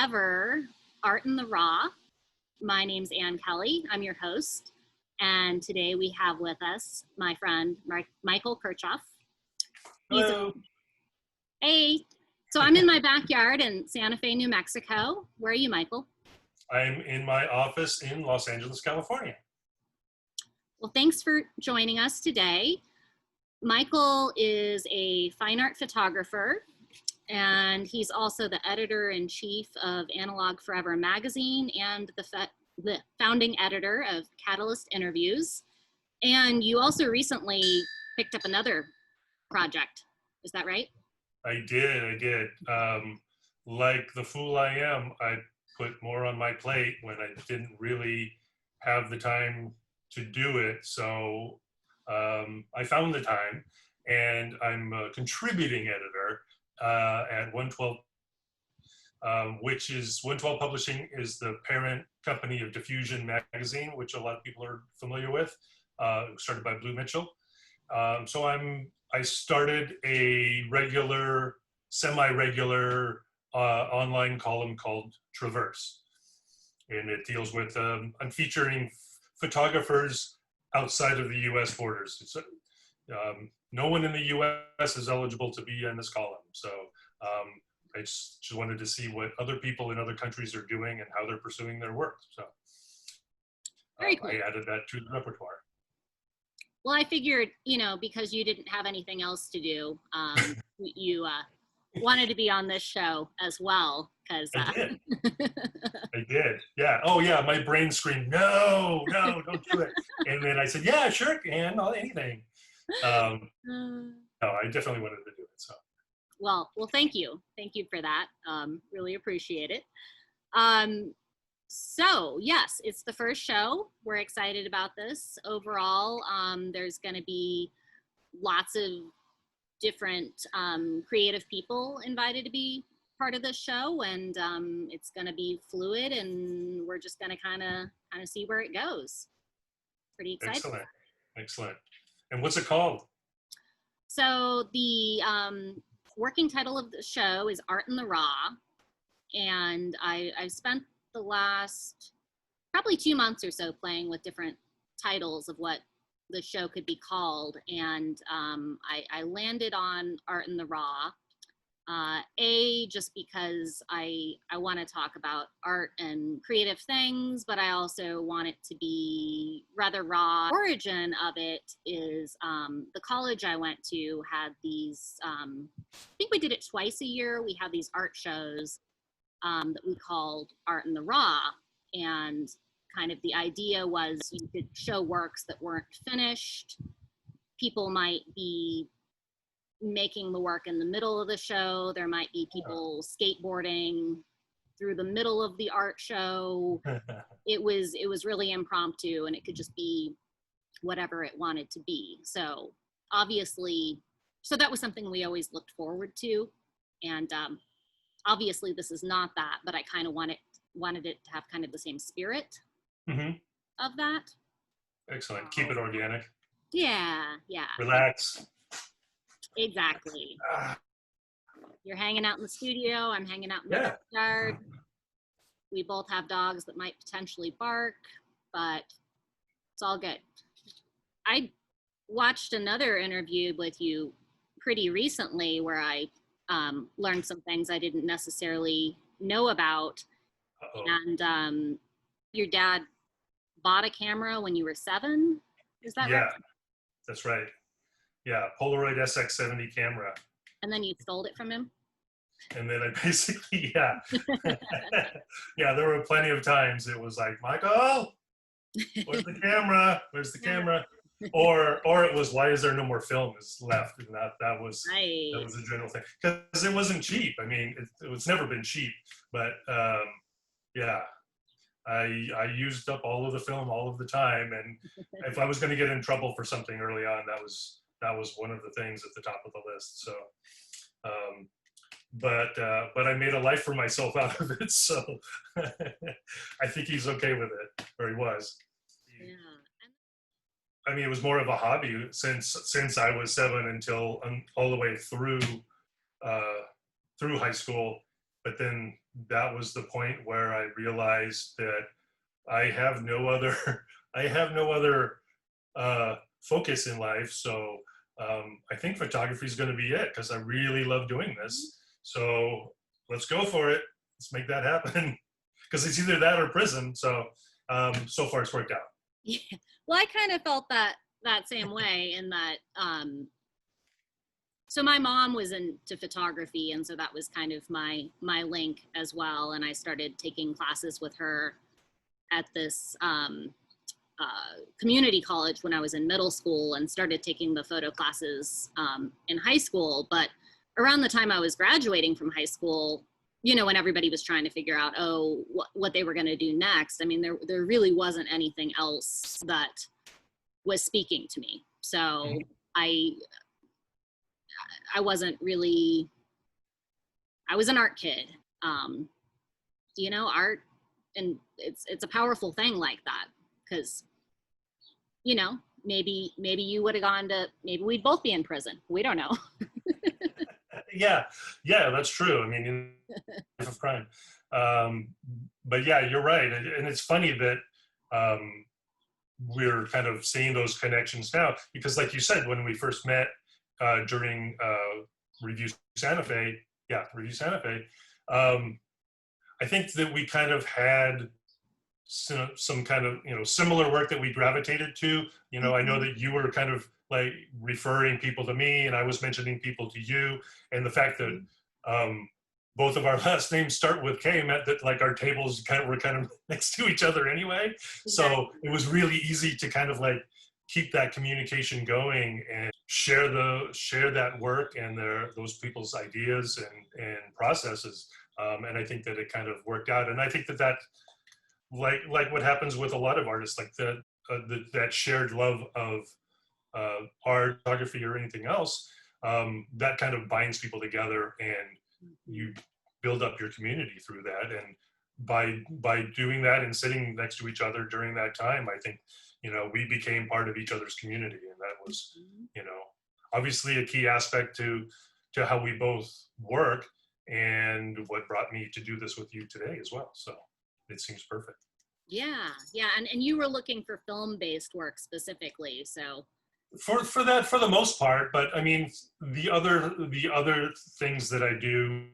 ever, Art in the Raw. My name's Ann Kelly. I'm your host. And today we have with us my friend, Michael Kirchoff. Hello. Hey. So I'm in my backyard in Santa Fe, New Mexico. Where are you, Michael? I'm in my office in Los Angeles, California. Well, thanks for joining us today. Michael is a fine art photographer, and he's also the editor-in-chief of Analog Forever magazine and the founding editor of Catalyst Interviews. And you also recently picked up another project. Is that right? I did. Like the fool I am, I put more on my plate when I didn't really have the time to do it. So I found the time, and I'm a contributing editor at 112, which is 112 Publishing is the parent company of Diffusion magazine, which a lot of people are familiar with, started by Blue Mitchell. So I started a regular, semi-regular online column called Traverse. And it deals with, I'm featuring photographers outside of the US borders. It's, no one in the US is eligible to be in this column. So I just wanted to see what other people in other countries are doing and how they're pursuing their work. So Very cool. I added that to the repertoire. Well, I figured, because you didn't have anything else to do, you wanted to be on this show as well. Because I did. Yeah. Oh, yeah. My brain screamed, no, don't do it. And then I said, yeah, sure, Ann, anything. No, I definitely wanted to do it. So. Well, thank you. Thank you for that. Really appreciate it. So yes, it's the first show. We're excited about this. Overall, there's going to be lots of different creative people invited to be part of this show, and it's going to be fluid, and we're just going to kind of see where it goes. Pretty excited. Excellent. And what's it called? So the working title of the show is Art in the Raw, and I've spent the last probably 2 months or so playing with different titles of what the show could be called, and I landed on Art in the Raw. Just because I want to talk about art and creative things, but I also want it to be rather raw. The origin of it is the college I went to had these, I think we did it twice a year. We had these art shows that we called Art in the Raw, and kind of the idea was you could show works that weren't finished. People might be making the work in the middle of the show. There might be people skateboarding through the middle of the art show. It was really impromptu, and it could just be whatever it wanted to be. So obviously, that was something we always looked forward to, and obviously this is not that, but I kind of wanted it to have kind of the same spirit of that. Excellent. Keep it organic. Yeah. Relax. Exactly. You're hanging out in the studio. I'm hanging out in the backyard. We both have dogs that might potentially bark, but it's all good. I watched another interview with you pretty recently where I learned some things I didn't necessarily know about. And your dad bought a camera when you were 7. Is that right? Yeah, that's right. Yeah, Polaroid SX70 camera. And then you stole it from him? And then I basically, yeah. Yeah, there were plenty of times it was like, Michael, where's the camera? Where's the camera? Or it was, why is there no more film is left? And that was a general thing. Because it wasn't cheap. I mean, it's never been cheap. But yeah, I used up all of the film all of the time. And if I was going to get in trouble for something early on, that was one of the things at the top of the list. So, but I made a life for myself out of it. So I think he's okay with it, or he was. Yeah. I mean, it was more of a hobby since I was 7 until all the way through high school. but then that was the point where I realized that I have no other, I have no other focus in life. So I think photography is going to be it because I really love doing this. So let's go for it. Let's make that happen because it's either that or prison. So so far it's worked out. Yeah. Well, I kind of felt that same way in that. So my mom was into photography, and so that was kind of my link as well. And I started taking classes with her at this community college when I was in middle school, and started taking the photo classes in high school. But around the time I was graduating from high school, you know, when everybody was trying to figure out, what they were going to do next, I mean, there really wasn't anything else that was speaking to me. So I wasn't really, I was an art kid. You know, art, and it's a powerful thing like that, because, you know, maybe you would have gone to, maybe we'd both be in prison. We don't know. Yeah, that's true. I mean, in life of crime. But yeah, you're right. And it's funny that we're kind of seeing those connections now, because like you said, when we first met during Review Santa Fe, I think that we kind of had some kind of, you know, similar work that we gravitated to. You know, I know that you were kind of like referring people to me, and I was mentioning people to you, and the fact that both of our last names start with K meant that like our tables were kind of next to each other anyway. So it was really easy to kind of like keep that communication going and share that work and those people's ideas and processes. And I think that it kind of worked out. And I think that like what happens with a lot of artists, like that shared love of art, photography, or anything else, that kind of binds people together, and you build up your community through that. And by doing that and sitting next to each other during that time, I think, you know, we became part of each other's community, and that was, you know, obviously a key aspect to how we both work, and what brought me to do this with you today as well. So it seems perfect. Yeah, and you were looking for film-based work specifically, so. For that, for the most part, but I mean, the other things that I do,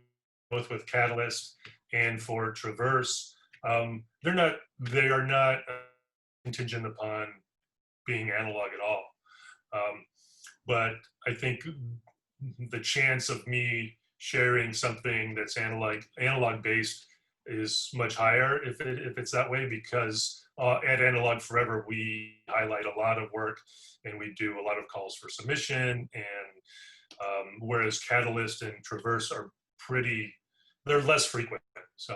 both with Catalyst and for Traverse, they are not contingent upon being analog at all. But I think the chance of me sharing something that's analog based is much higher if it's that way, because at Analog Forever we highlight a lot of work and we do a lot of calls for submission, and whereas Catalyst and Traverse are they're less frequent. So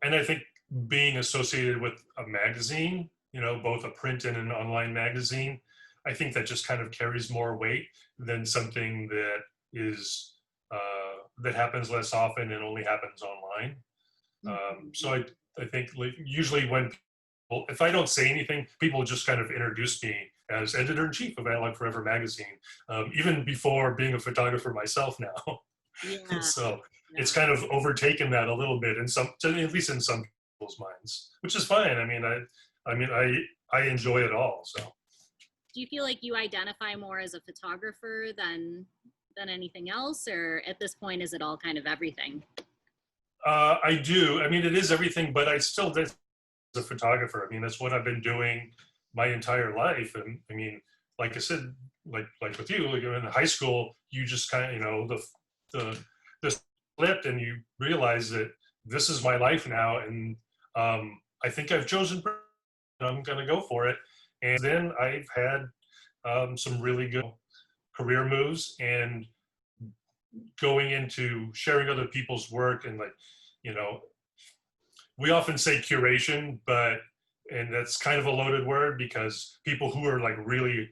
and I think being associated with a magazine, you know, both a print and an online magazine, I think that just kind of carries more weight than something that is that happens less often and only happens online. So I think like, usually when people, if I don't say anything, people just kind of introduce me as editor-in-chief of Analog Forever magazine, even before being a photographer myself now. Yeah. So it's kind of overtaken that a little bit at least in some people's minds, which is fine. I enjoy it all. So. Do you feel like you identify more as a photographer than anything else, or at this point is it all kind of everything? I do. I mean, it is everything, but I still did as a photographer. I mean, that's what I've been doing my entire life. And I mean, like I said, like with you, like in high school, you just kind of, you know, the flipped and you realize that this is my life now. And I think I've chosen, I'm going to go for it. And then I've had some really good career moves, and going into sharing other people's work, and like, you know, we often say curation, and that's kind of a loaded word, because people who are like really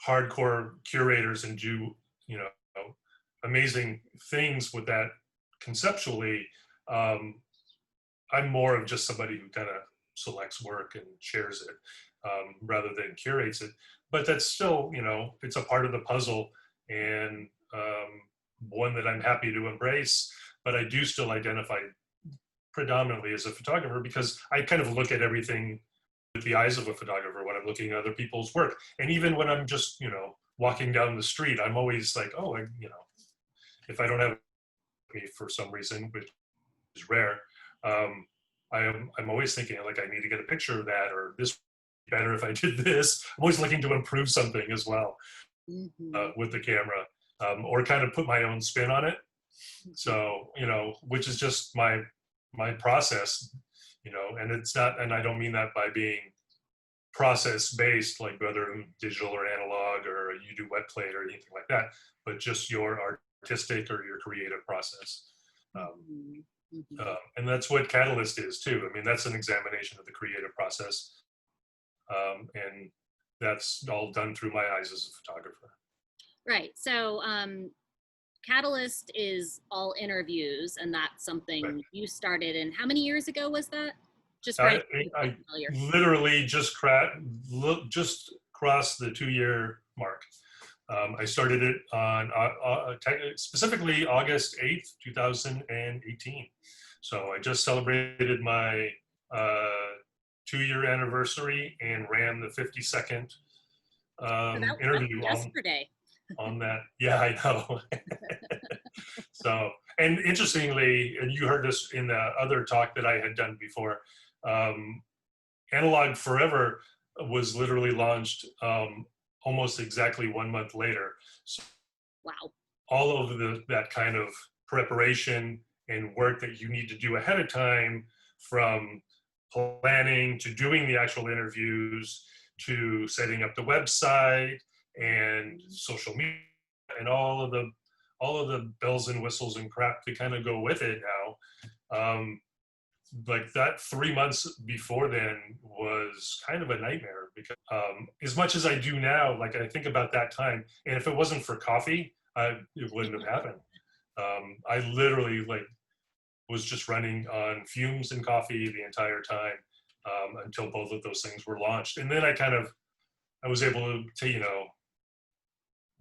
hardcore curators and do, you know, amazing things with that conceptually, I'm more of just somebody who kind of selects work and shares it, rather than curates it. But that's still, you know, it's a part of the puzzle. And one that I'm happy to embrace, but I do still identify predominantly as a photographer because I kind of look at everything with the eyes of a photographer when I'm looking at other people's work. And even when I'm just, walking down the street, I'm always like, oh, if I don't have me for some reason, which is rare, I'm always thinking like I need to get a picture of that, or this would be better if I did this. I'm always looking to improve something as well with the camera, or kind of put my own spin on it. So, which is just my process, and it's not, and I don't mean that by being process based, like whether digital or analog or you do wet plate or anything like that, but just your artistic or your creative process. And that's what Catalyst is too. I mean, that's an examination of the creative process. And that's all done through my eyes as a photographer. Right. So Catalyst is all interviews, and that's something you started in. How many years ago was that? Just I literally just crossed the 2-year mark. I started it on specifically August 8th, 2018. So I just celebrated my 2-year anniversary and ran the 52nd interview yesterday. on that. Yeah, I know. So, and interestingly, and you heard this in the other talk that I had done before, Analog Forever was literally launched almost exactly 1 month later. So wow. All of that kind of preparation and work that you need to do ahead of time, from planning to doing the actual interviews to setting up the website and social media and all of the bells and whistles and crap to kind of go with it now. Like that 3 months before then was kind of a nightmare, because as much as I do now, like I think about that time, and if it wasn't for coffee, it wouldn't have happened. I literally was just running on fumes and coffee the entire time until both of those things were launched. And then I was able to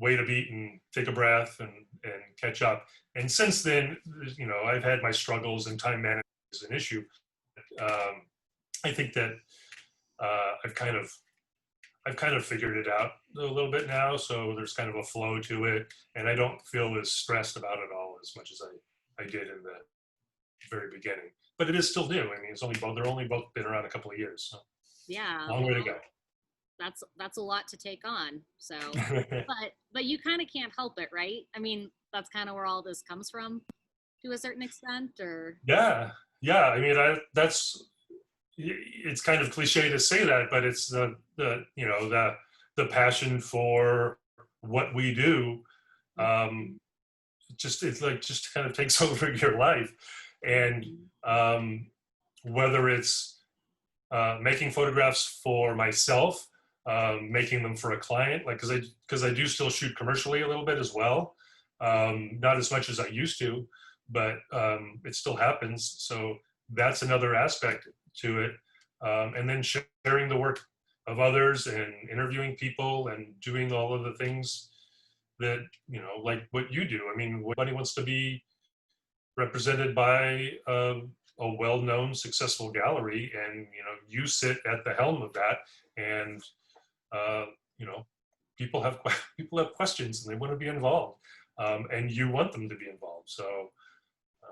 wait a beat and take a breath and catch up. And since then, I've had my struggles, and time management is an issue. I think that I've kind of figured it out a little bit now. So there's kind of a flow to it, and I don't feel as stressed about it all as much as I did in the very beginning. But it is still new. I mean, they're only both been around a couple of years. So yeah, long way to go. That's a lot to take on. So, but you kind of can't help it, right? I mean, that's kind of where all this comes from, to a certain extent, or yeah. I mean, it's kind of cliche to say that, but it's the passion for what we do. Just kind of takes over your life, and whether it's making photographs for myself, making them for a client, like because I do still shoot commercially a little bit as well, not as much as I used to, but it still happens. So that's another aspect to it, and then sharing the work of others and interviewing people and doing all of the things that like what you do. I mean, everybody wants to be represented by a well-known, successful gallery, and you sit at the helm of that, and people have questions and they want to be involved, and you want them to be involved. So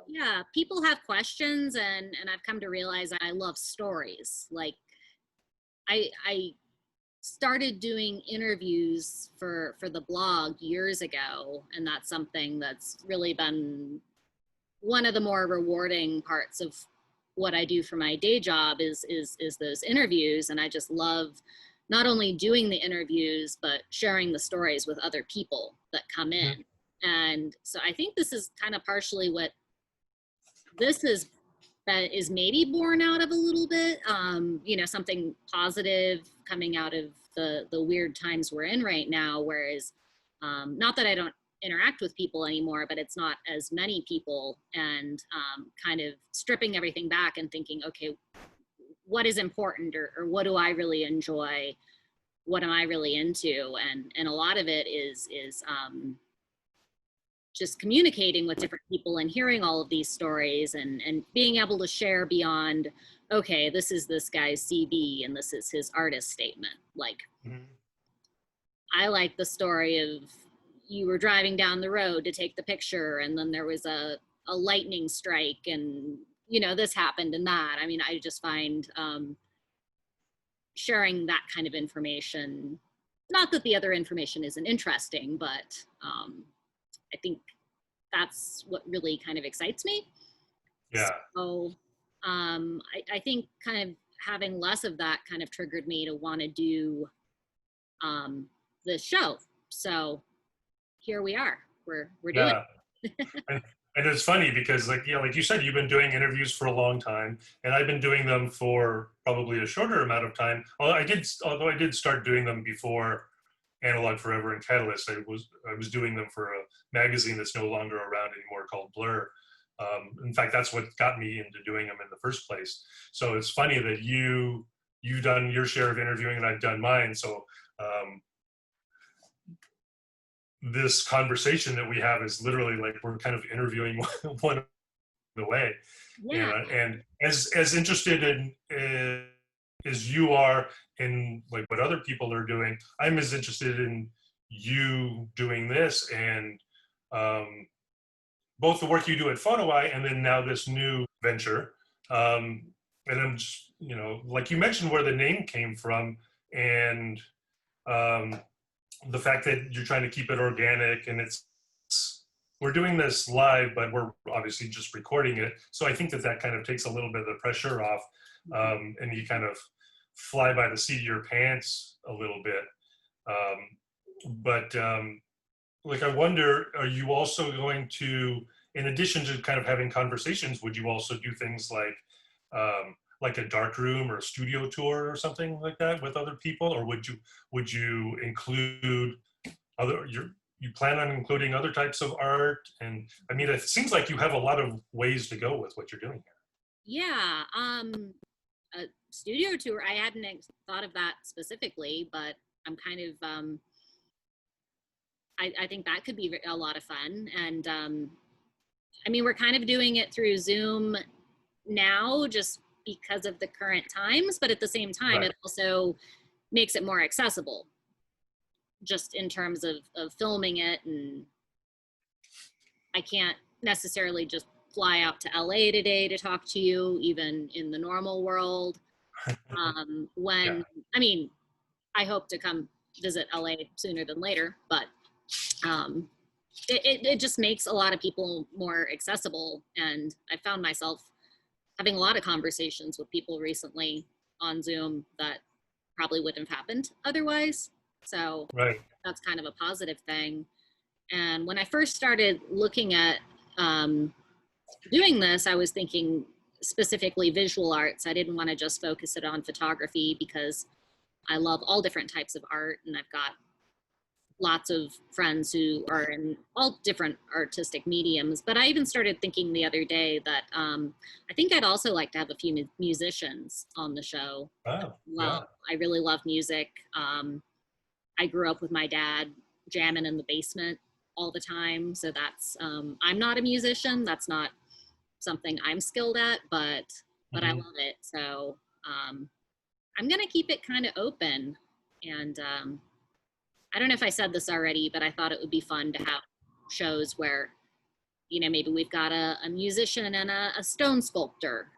yeah, people have questions, and I've come to realize I love stories. Like I started doing interviews for the blog years ago, and that's something that's really been one of the more rewarding parts of what I do for my day job is those interviews. And I just love not only doing the interviews, but sharing the stories with other people that come in. And so I think this is kind of partially what this is, that is maybe born out of a little bit, something positive coming out of the weird times we're in right now. Whereas, not that I don't interact with people anymore, but it's not as many people, and kind of stripping everything back and thinking, okay, what is important, or what do I really enjoy? What am I really into? And a lot of it is just communicating with different people and hearing all of these stories and being able to share beyond, okay, this is this guy's CV and this is his artist statement. Like, I like the story of you were driving down the road to take the picture and then there was a lightning strike and, this happened and that. I mean, I just find sharing that kind of information, not that the other information isn't interesting, but I think that's what really kind of excites me. Yeah. So I think kind of having less of that kind of triggered me to want to do the show. So here we are. We're doing it. And it's funny because like you said, you've been doing interviews for a long time, and I've been doing them for probably a shorter amount of time. Although I did start doing them before Analog Forever and Catalyst. I was doing them for a magazine that's no longer around anymore called Blur. In fact, that's what got me into doing them in the first place. So it's funny that you've done your share of interviewing and I've done mine. So this conversation that we have is literally like we're kind of interviewing one the way. Yeah. And as interested in as you are in like what other people are doing, I'm as interested in you doing this and both the work you do at PhotoEye and then now this new venture. And I'm just, like you mentioned where the name came from and the fact that you're trying to keep it organic and we're doing this live, but we're obviously just recording it. So I think that kind of takes a little bit of the pressure off and you kind of fly by the seat of your pants a little bit. But like, I wonder, are you also going to, in addition to kind of having conversations, would you also do things like a dark room or a studio tour or something like that with other people? Or would you include you plan on including other types of art? And I mean, it seems like you have a lot of ways to go with what you're doing here. Yeah. A studio tour, I hadn't thought of that specifically, but I'm kind of, I think that could be a lot of fun. And I mean, we're kind of doing it through Zoom now just because of the current times, but at the same time, It also makes it more accessible just in terms of filming it. And I can't necessarily just fly out to LA today to talk to you, even in the normal world. I mean, I hope to come visit LA sooner than later, but it just makes a lot of people more accessible. And I found myself having a lot of conversations with people recently on Zoom that probably wouldn't have happened otherwise. So that's kind of a positive thing. And when I first started looking at doing this, I was thinking specifically visual arts. I didn't want to just focus it on photography because I love all different types of art, and I've got lots of friends who are in all different artistic mediums. But I even started thinking the other day that I think I'd also like to have a few musicians on the show. I really love music. I grew up with my dad jamming in the basement all the time. So that's, I'm not a musician. That's not something I'm skilled at, but I love it. So I'm going to keep it kind of open. And I don't know if I said this already, but I thought it would be fun to have shows where, maybe we've got a musician and a stone sculptor.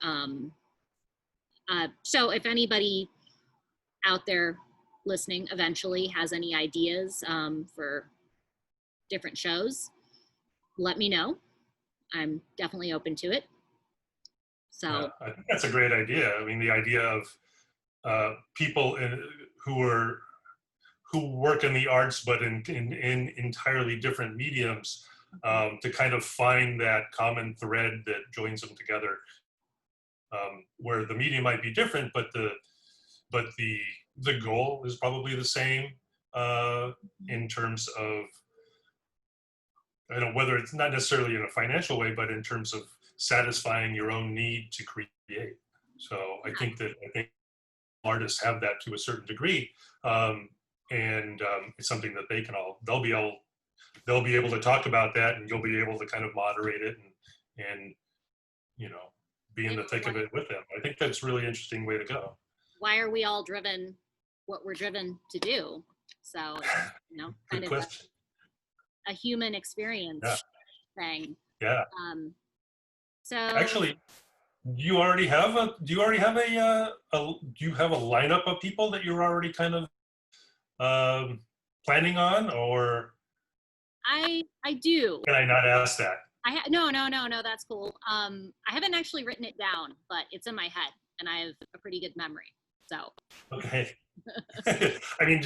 So if anybody out there listening eventually has any ideas for different shows, let me know. I'm definitely open to it. So I think that's a great idea. I mean, the idea of people who work in the arts, but in entirely different mediums, to kind of find that common thread that joins them together, where the medium might be different, but the goal is probably the same in terms of, whether it's not necessarily in a financial way, but in terms of satisfying your own need to create. So I think artists have that to a certain degree. And it's something that they'll be able they'll be able to talk about that, and you'll be able to kind of moderate it and you know, be in the thick of it with them. I think that's a really interesting way to go. Why are we all driven what we're driven to do? So, kind of a human experience thing. Yeah. So actually, do you already have a lineup of people that you're already kind of planning on, or I do. Can I not ask that? No, that's cool. I haven't actually written it down, but it's in my head, and I have a pretty good memory. So. Okay. I mean,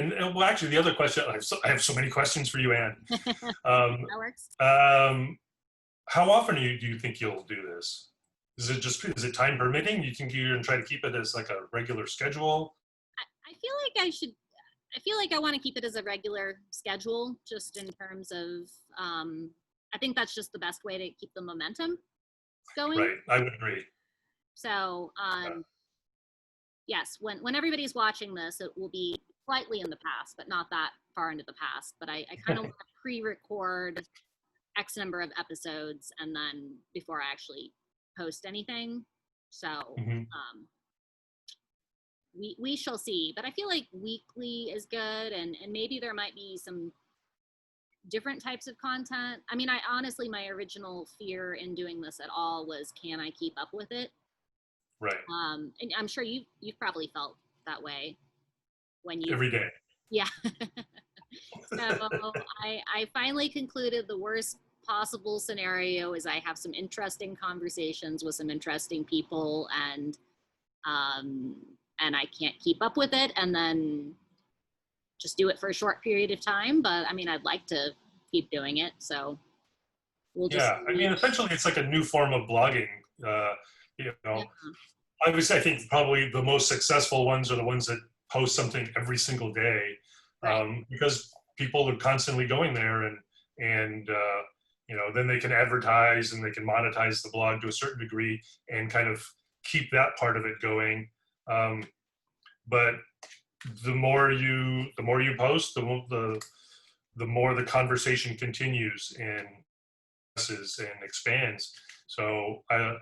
well, actually, the other question, I have so many questions for you, Anne. That works. How often do you think you'll do this? Is it time permitting? You think you're going to try to keep it as like a regular schedule? I feel like I want to keep it as a regular schedule, just in terms of, I think that's just the best way to keep the momentum going. Right, I would agree. So, yes, when everybody's watching this, it will be slightly in the past, but not that far into the past. But I kind of want to pre-record X number of episodes, and then before I actually post anything. So we shall see. But I feel like weekly is good, and maybe there might be some different types of content. I mean, my original fear in doing this at all was, can I keep up with it? Right. And I'm sure you've probably felt that way when you every day. Yeah. So I finally concluded the worst possible scenario is I have some interesting conversations with some interesting people, and I can't keep up with it, and then just do it for a short period of time. But I mean, I'd like to keep doing it, so we'll just. Yeah, I mean, essentially, it's like a new form of blogging. Obviously, I think probably the most successful ones are the ones that post something every single day, because people are constantly going there, and then they can advertise and they can monetize the blog to a certain degree and kind of keep that part of it going. But the more you post, the more the conversation continues and expands. So I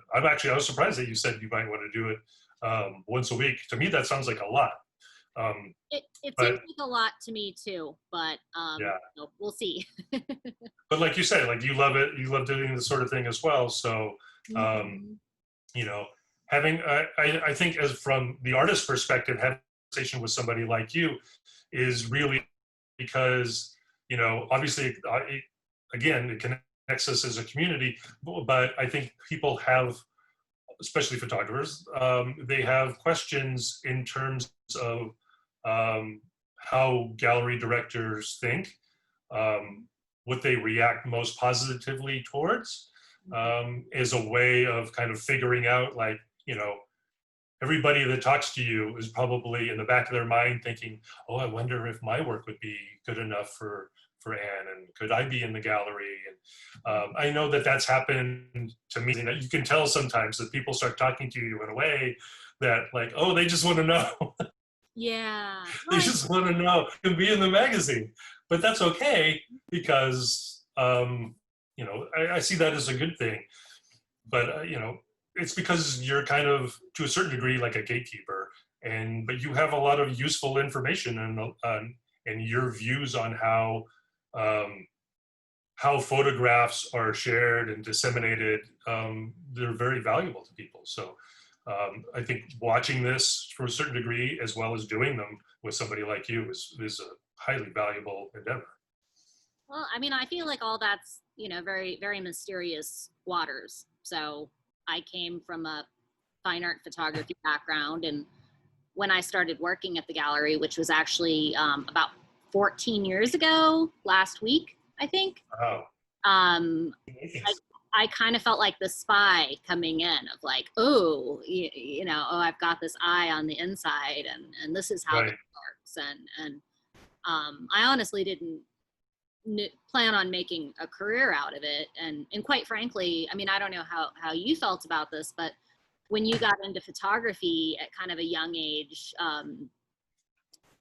was surprised that you said you might want to do it once a week. To me, that sounds like a lot. It seems like a lot to me too, but we'll see. But like you said, like you love it. You love doing this sort of thing as well. So, having, I think as from the artist's perspective, having a conversation with somebody like you is really, because, obviously, again, it connects us as a community, but I think people have, especially photographers, they have questions in terms of how gallery directors think, what they react most positively towards, is a way of kind of figuring out, like, everybody that talks to you is probably in the back of their mind thinking, oh, I wonder if my work would be good enough for Anne, and could I be in the gallery? And I know that that's happened to me, that you can tell sometimes that people start talking to you in a way that, like, oh, they just want to know. Yeah. They just want to know, can be in the magazine. But that's okay, because, I see that as a good thing. But, it's because you're kind of, to a certain degree, like a gatekeeper. But you have a lot of useful information and your views on how photographs are shared and disseminated. They're very valuable to people. So I think watching this for a certain degree, as well as doing them with somebody like you, is a highly valuable endeavor. Well, I mean, I feel like all that's, very, very mysterious waters. So I came from a fine art photography background, and when I started working at the gallery, which was actually about 14 years ago, last week, I think. Wow. I kind of felt like the spy coming in, of like, oh, I've got this eye on the inside, and this is how it works. And I honestly didn't plan on making a career out of it. And quite frankly, I mean, I don't know how you felt about this, but when you got into photography at kind of a young age,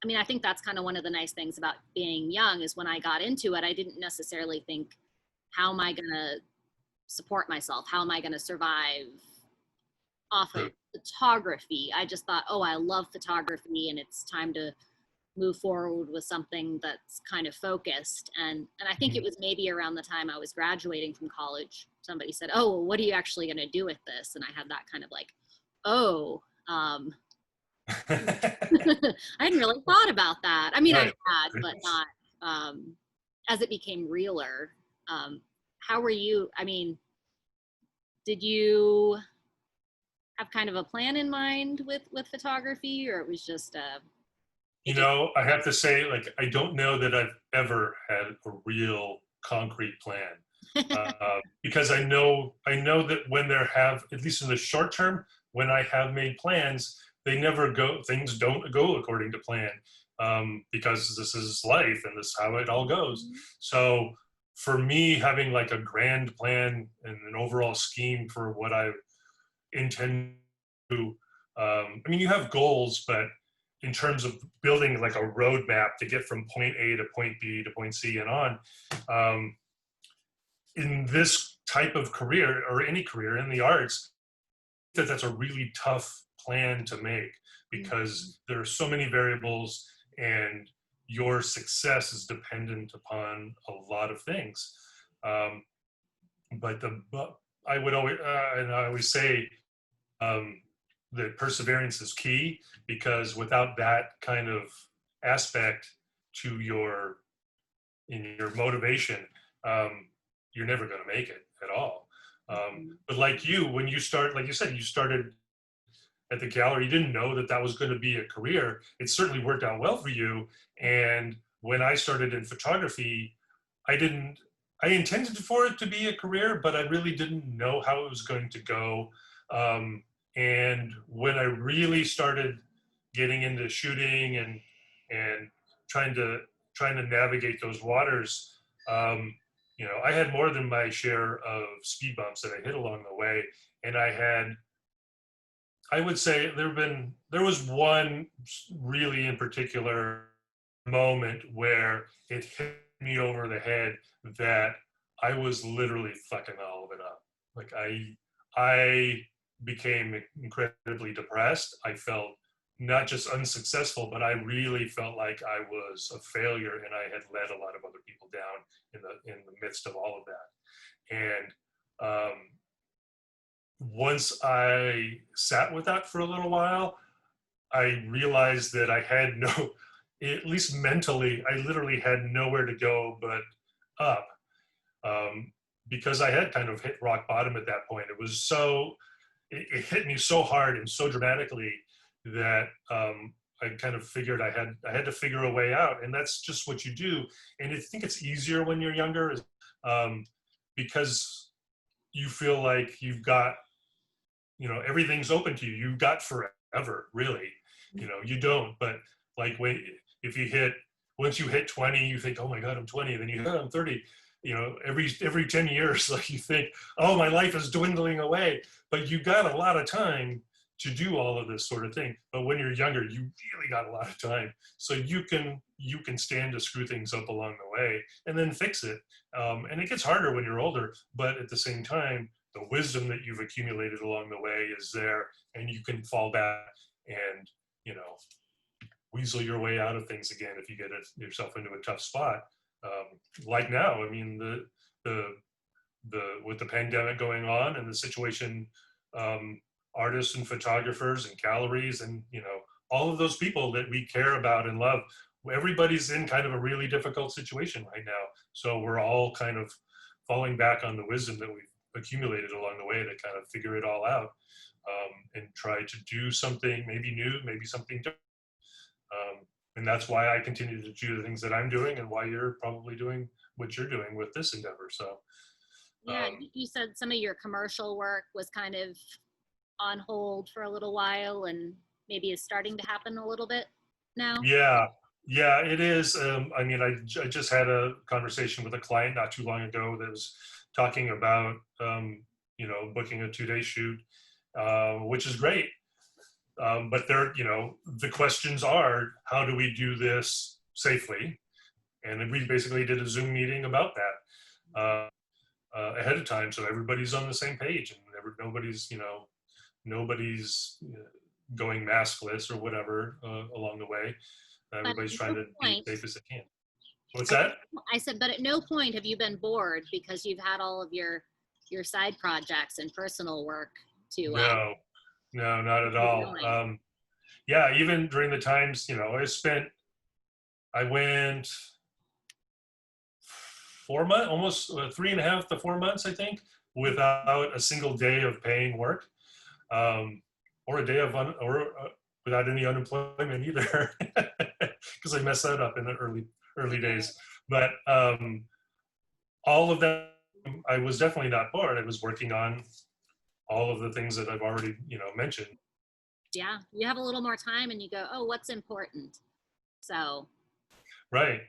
I mean, I think that's kind of one of the nice things about being young is when I got into it, I didn't necessarily think, how am I going to support myself? How am I going to survive off of photography? I just thought, oh, I love photography and it's time to move forward with something that's kind of focused. And I think it was maybe around the time I was graduating from college, somebody said, oh, well, what are you actually going to do with this? And I had that kind of like, oh, I hadn't really thought about that. I mean, I Right. had, but not as it became realer. How were you? I mean, did you have kind of a plan in mind with photography, or it was just You know, I have to say, like, I don't know that I've ever had a real concrete plan, because I know that when there have, at least in the short term, when I have made plans, they never go. Things don't go according to plan, because this is life and this is how it all goes. So for me, having like a grand plan and an overall scheme for what I intend to do, I mean, you have goals, but in terms of building like a roadmap to get from point A to point B to point C and on, in this type of career or any career in the arts, that's a really tough plan to make because there are so many variables and your success is dependent upon a lot of things. But I would always, and I always say, that perseverance is key, because without that kind of aspect to your motivation, you're never going to make it at all. But like you, when you start, like you said, you started at the gallery, you didn't know that that was going to be a career. It certainly worked out well for you. And when I started in photography, I intended for it to be a career, but I really didn't know how it was going to go. And when I really started getting into shooting and trying to navigate those waters, you know, I had more than my share of speed bumps that I hit along the way. And I would say there was one really in particular moment where it hit me over the head that I was literally fucking all of it up. Like I became incredibly depressed. I felt not just unsuccessful, but I really felt like I was a failure and I had let a lot of other people down in the midst of all of that. And once I sat with that for a little while, I realized that I had no, at least mentally, I literally had nowhere to go but up, because I had kind of hit rock bottom at that point. It was so, it hit me so hard and so dramatically that I kind of figured I had to figure a way out, and that's just what you do. And I think it's easier when you're younger, because you feel like you've got, you know, everything's open to you. You've got forever, really. You know, you don't. But like if you hit, once you hit 20, you think, oh my God, I'm 20. And then you hit, I'm 30. You know, every 10 years, like you think, oh, my life is dwindling away. But you got a lot of time to do all of this sort of thing. But when you're younger, you really got a lot of time. So you can stand to screw things up along the way and then fix it. And it gets harder when you're older, but at the same time, the wisdom that you've accumulated along the way is there, and you can fall back and, you know, weasel your way out of things again if you get yourself into a tough spot. Like now, I mean, the with the pandemic going on and the situation, artists and photographers and galleries and, you know, all of those people that we care about and love, everybody's in kind of a really difficult situation right now. So we're all kind of falling back on the wisdom that we've accumulated along the way to kind of figure it all out, and try to do something maybe new, maybe something different. And that's why I continue to do the things that I'm doing, and why you're probably doing what you're doing with this endeavor. So yeah, you said some of your commercial work was kind of on hold for a little while and maybe is starting to happen a little bit now. yeah, it is. I mean, I just had a conversation with a client not too long ago that was talking about, you know, booking a 2-day shoot, which is great. But the questions are, how do we do this safely? And we basically did a Zoom meeting about that ahead of time, so everybody's on the same page, and nobody's going maskless or whatever along the way. Everybody's trying to be as safe as they can. What's that? I said, but at no point have you been bored because you've had all of your side projects and personal work to. No, not at all. Yeah, even during the times, I went 4 months, almost 3.5 to 4 months, I think, without a single day of paying work, or a day of without any unemployment either, because I messed that up in the early days. But all of that, I was definitely not bored. I was working on all of the things that I've already, mentioned. Yeah, you have a little more time, and you go, oh, what's important? So. Right.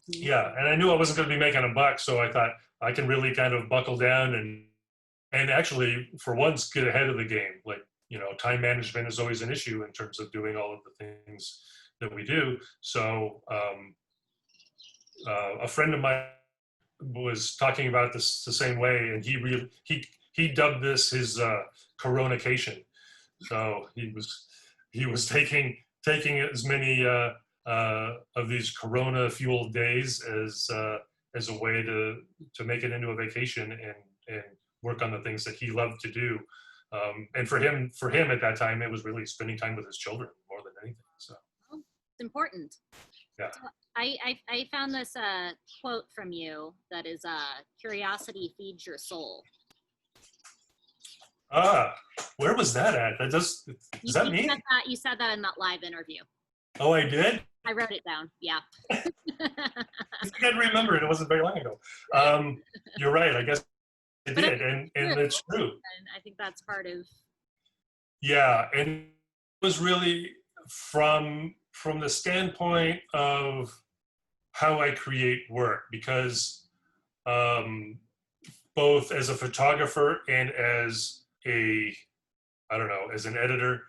Yeah, and I knew I wasn't going to be making a buck, so I thought I can really kind of buckle down and actually, for once, get ahead of the game. Like, time management is always an issue in terms of doing all of the things that we do. So a friend of mine was talking about this the same way, and he dubbed this his coronacation. So he was taking as many of these corona fueled days as a way to make it into a vacation and work on the things that he loved to do. And for him at that time, it was really spending time with his children more than anything. So it's important. Yeah. So I found this quote from you that is curiosity feeds your soul. Where was that at? Is that me? You said that in that live interview. Oh, I did? I wrote it down. Yeah. I think I'd remember it. It wasn't very long ago. You're right. I guess I did. And it's true. And I think that's part of. Yeah. And it was really from the standpoint of how I create work, because both as a photographer and as an editor,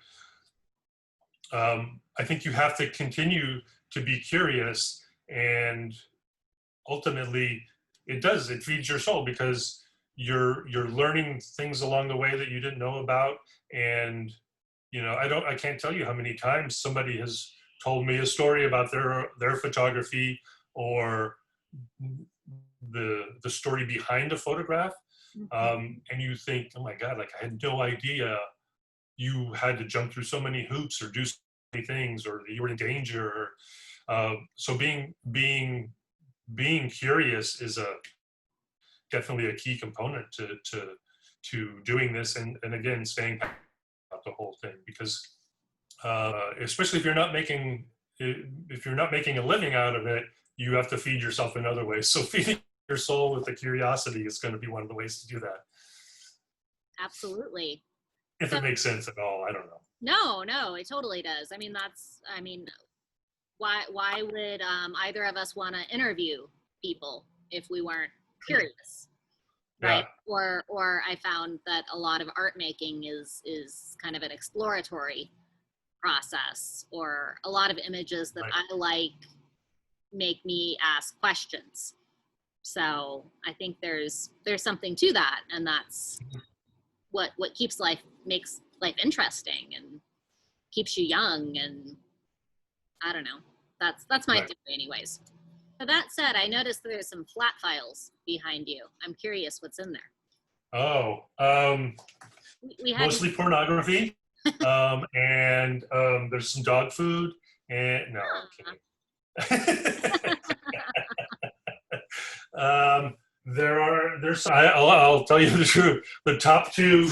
I think you have to continue to be curious, and ultimately it feeds your soul, because you're learning things along the way that you didn't know about. And I can't tell you how many times somebody has told me a story about their photography, or the story behind a photograph. And you think, oh my God, like I had no idea you had to jump through so many hoops or do so many things, or that you were in danger. So being curious is definitely a key component to doing this, and again, staying about the whole thing, because especially if you're not making a living out of it, you have to feed yourself in other ways. So feeding your soul with the curiosity is going to be one of the ways to do that. Absolutely. If it makes sense at all, I don't know. No, it totally does. Why would either of us want to interview people if we weren't curious? Right. Yeah. Or I found that a lot of art making is kind of an exploratory process, or a lot of images that I like make me ask questions. So I think there's something to that, and that's what makes life interesting and keeps you young. And I don't know, that's my theory anyways. So that said, I noticed there's some flat files behind you. I'm curious what's in there. Oh, we mostly pornography, and there's some dog food, and no, I'm kidding. I'll tell you the truth. The top two,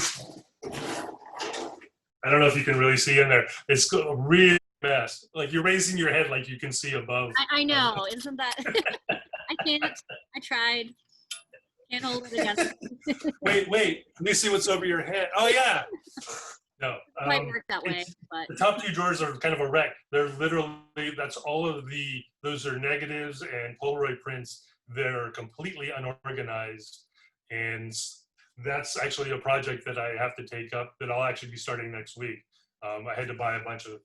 I don't know if you can really see in there. It's a real mess. Like, you're raising your head like you can see above. I know. Isn't that? I can't. I tried. Can't hold it against. Wait. Let me see what's over your head. Oh, yeah. No. It might work that way. But the top two drawers are kind of a wreck. They're literally, that's all of those are negatives and Polaroid prints. They're completely unorganized. And that's actually a project that I have to take up, that I'll actually be starting next week. I had to buy a bunch of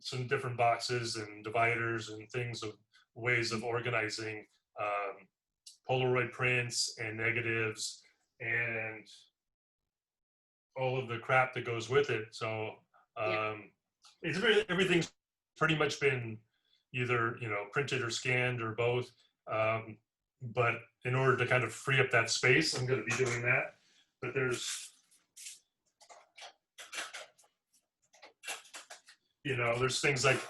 some different boxes and dividers and things of ways of organizing Polaroid prints and negatives and all of the crap that goes with it. So it's really, everything's pretty much been either, you know, printed or scanned or both. But in order to kind of free up that space, I'm going to be doing that. But there's, you know, there's things like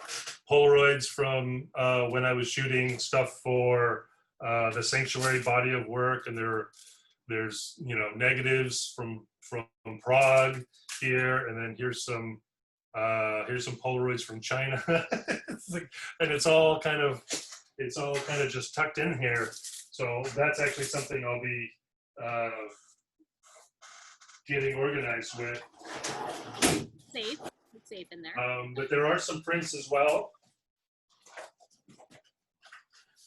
Polaroids from when I was shooting stuff for the Sanctuary body of work, and there's, you know, negatives from Prague here, and then here's some Polaroids from China. It's like, and it's all kind of just tucked in here. So that's actually something I'll be getting organized with. Safe. It's safe in there. But there are some prints as well.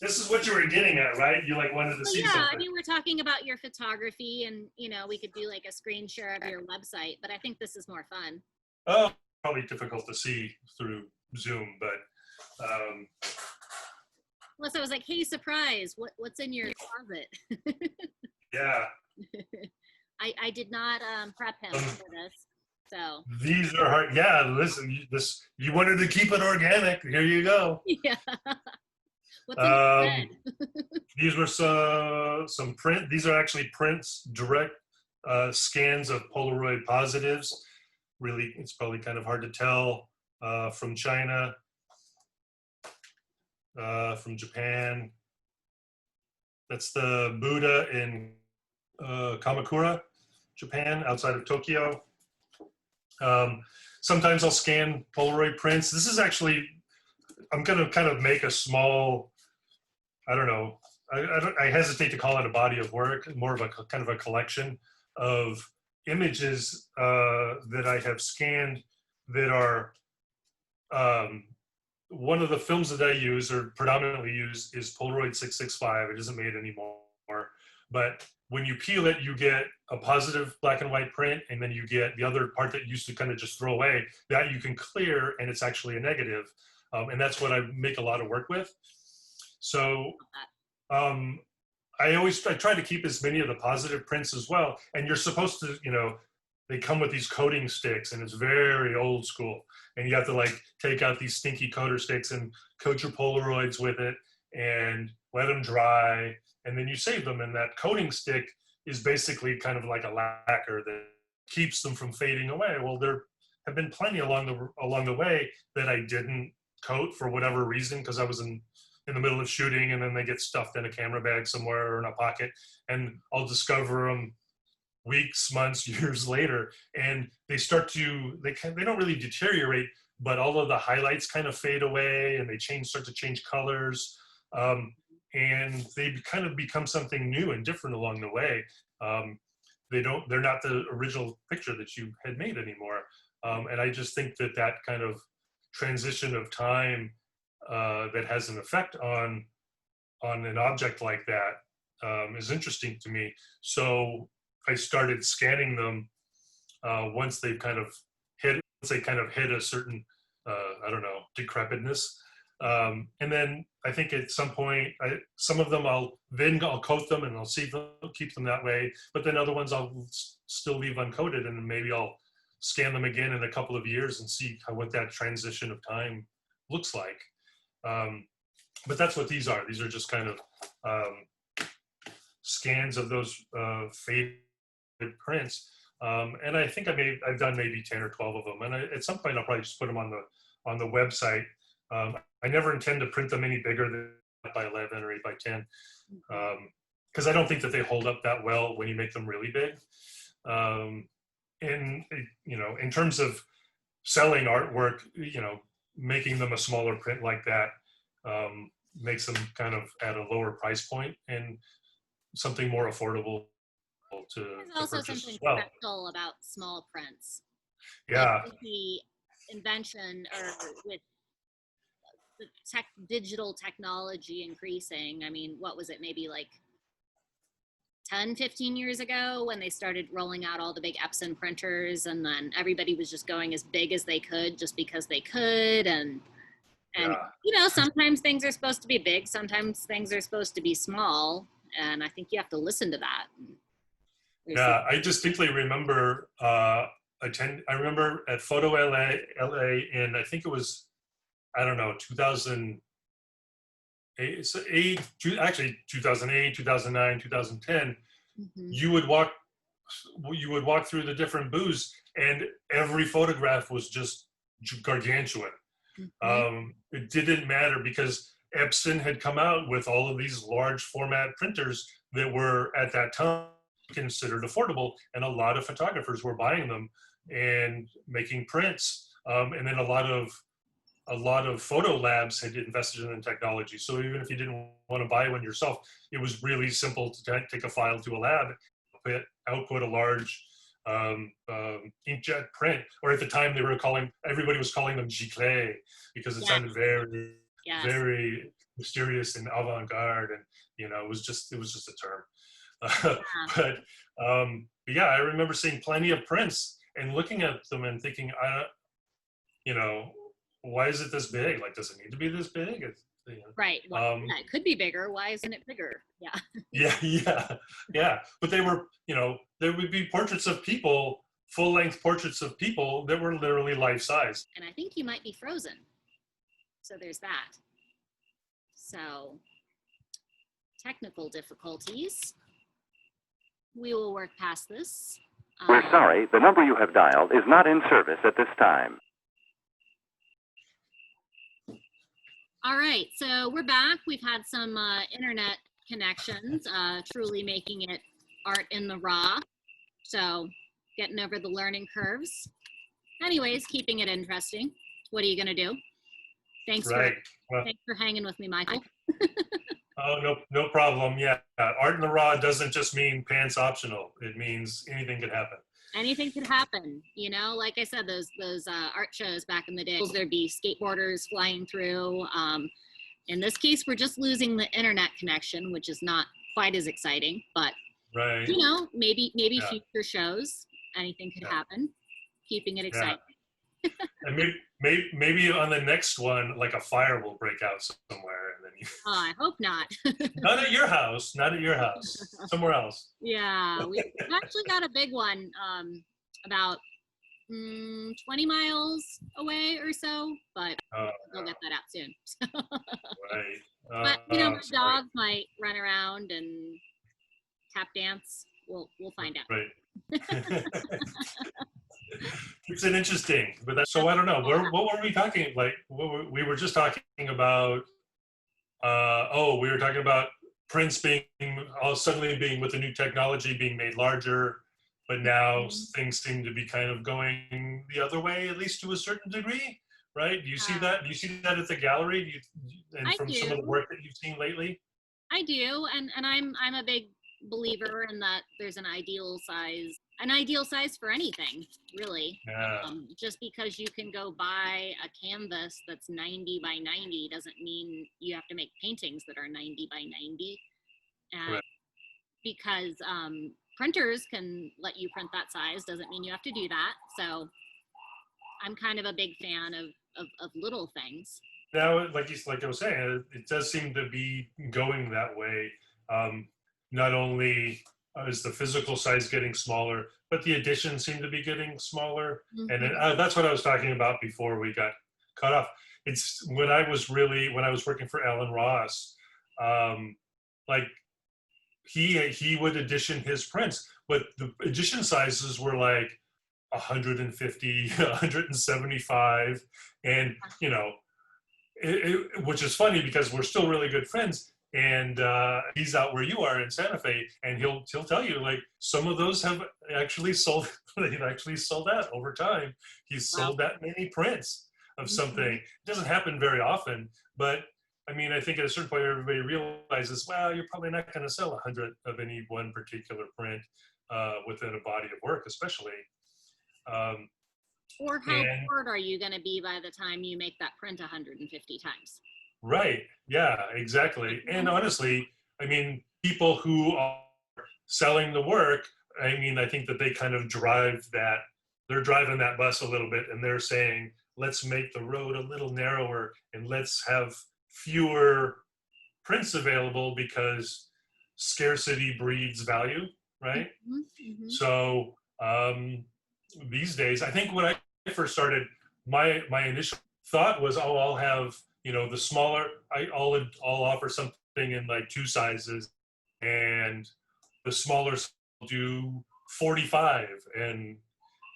This is what you were getting at, right? You like wanted to see something. I mean, we're talking about your photography, and you know, we could do like a screen share of your website, but I think this is more fun. Oh, probably difficult to see through Zoom, but Unless I was like, hey, surprise, what's in your closet? yeah. I did not prep him for this. So these are hard. Yeah, listen, you wanted to keep it organic. Here you go. Yeah. What's in your bed? These were some print. These are actually prints, direct scans of Polaroid positives. Really, it's probably kind of hard to tell from China, from Japan. That's the Buddha in Kamakura, Japan, outside of Tokyo. Sometimes I'll scan Polaroid prints. This is actually, I'm going to kind of make a small, I don't know, I hesitate to call it a body of work, more of a kind of a collection of images that I have scanned that are, one of the films that I use or predominantly use is Polaroid 665. It isn't made anymore, but when you peel it, you get a positive black and white print, and then you get the other part that you used to kind of just throw away, that you can clear, and it's actually a negative. And that's what I make a lot of work with. So I try to keep as many of the positive prints as well. And you're supposed to, you know, they come with these coating sticks, and it's very old school. And you have to like take out these stinky coater sticks and coat your Polaroids with it and let them dry. And then you save them. And that coating stick is basically kind of like a lacquer that keeps them from fading away. Well, there have been plenty along the way that I didn't coat for whatever reason, because I was in the middle of shooting, and then they get stuffed in a camera bag somewhere or in a pocket, and I'll discover them weeks, months, years later, and they start to, they don't really deteriorate, but all of the highlights kind of fade away, and they start to change colors, and they kind of become something new and different along the way. They're not the original picture that you had made anymore. And I just think that kind of transition of time that has an effect on an object like that is interesting to me. So I started scanning them once they kind of hit a certain I don't know, decrepitness. And then I think at some point, some of them I'll coat them, and I'll keep them that way. But then other ones I'll still leave uncoated, and maybe I'll scan them again in a couple of years and see what that transition of time looks like. But that's what these are. These are just kind of scans of those faded prints. And I think I've done maybe 10 or 12 of them. And at some point I'll probably just put them on the website. I never intend to print them any bigger than 8 by 11 or 8 by 10, because I don't think that they hold up that well when you make them really big. And you know, in terms of selling artwork, you know, making them a smaller print like that makes them kind of at a lower price point and something more affordable to There's also purchase something as well. special about small prints. Yeah. Like with the invention, or with the digital technology increasing, I mean, what was it, maybe like 10, 15 years ago when they started rolling out all the big Epson printers, and then everybody was just going as big as they could just because they could. And Yeah. sometimes things are supposed to be big, sometimes things are supposed to be small, and I think you have to listen to that. Yeah, I distinctly remember I remember at Photo LA in, I think it was, I don't know, 2008, actually 2008, 2009, 2010. Mm-hmm. You would walk through the different booths, and every photograph was just gargantuan. Mm-hmm. It didn't matter because Epson had come out with all of these large format printers that were at that time considered affordable, and a lot of photographers were buying them and making prints. And then a lot of photo labs had invested in the technology. So even if you didn't want to buy one yourself, it was really simple to take a file to a lab, output a large inkjet print. Or at the time, everybody was calling them giclée because it sounded very, very mysterious and avant-garde, and it was just a term. But yeah, I remember seeing plenty of prints and looking at them and thinking, why is it this big? Like, does it need to be this big? Right. Well, it could be bigger. Why isn't it bigger? Yeah. Yeah. But they were, there would be portraits of people, full-length portraits of people that were literally life-size. And I think you might be frozen. So there's that. So, technical difficulties. We will work past this. We're sorry, the number you have dialed is not in service at this time. All right, so we're back. We've had some internet connections, truly making it art in the raw. So getting over the learning curves. Anyways, keeping it interesting. What are you going to do? Thanks for hanging with me, Michael. Oh, no problem. Yeah, art in the raw doesn't just mean pants optional. It means anything could happen. Anything could happen. Like I said, those art shows back in the day, there'd be skateboarders flying through. In this case, we're just losing the internet connection, which is not quite as exciting, but right. Maybe future shows, anything could happen. Keeping it exciting. And maybe on the next one, like a fire will break out somewhere, and then you. Oh, I hope not. Not at your house. Somewhere else. Yeah, we've actually got a big one about 20 miles away or so, but we'll get that out soon. Right. But my dogs might run around and tap dance. We'll find out. Right. It's an interesting, but so I don't know. What were we talking? Like, we were just talking about. We were talking about prints suddenly being with the new technology being made larger, but now things seem to be kind of going the other way, at least to a certain degree, right? Do you see that? Do you see that at the gallery? From some of the work that you've seen lately? I do, and I'm a big believer in that there's an ideal size for anything, really. Yeah. Just because you can go buy a canvas that's 90 by 90 doesn't mean you have to make paintings that are 90 by 90. And right. Because printers can let you print that size doesn't mean you have to do that. So I'm kind of a big fan of little things. Now, like I was saying, it does seem to be going that way. Not only is the physical size getting smaller, but the editions seem to be getting smaller. Mm-hmm. And that's what I was talking about before we got cut off. It's when I was working for Alan Ross, like he would edition his prints, but the edition sizes were like 150, 175, and which is funny because we're still really good friends. And he's out where you are in Santa Fe, and he'll tell you, like, some of those have actually sold. They've actually sold out over time. He's sold that many prints of something. It doesn't happen very often, but I mean, I think at a certain point everybody realizes, well, you're probably not going to sell 100 of any one particular print within a body of work, especially. Or how bored are you going to be by the time you make that print 150 times? Right. Yeah, exactly. And honestly, I mean, people who are selling the work, I mean, I think that they kind of they're driving that bus a little bit, and they're saying, let's make the road a little narrower and let's have fewer prints available because scarcity breeds value, right? Mm-hmm. So these days, I think when I first started, my initial thought was, oh, I'll have, the smaller, I'll offer something in like 2 sizes, and the smaller will do 45, and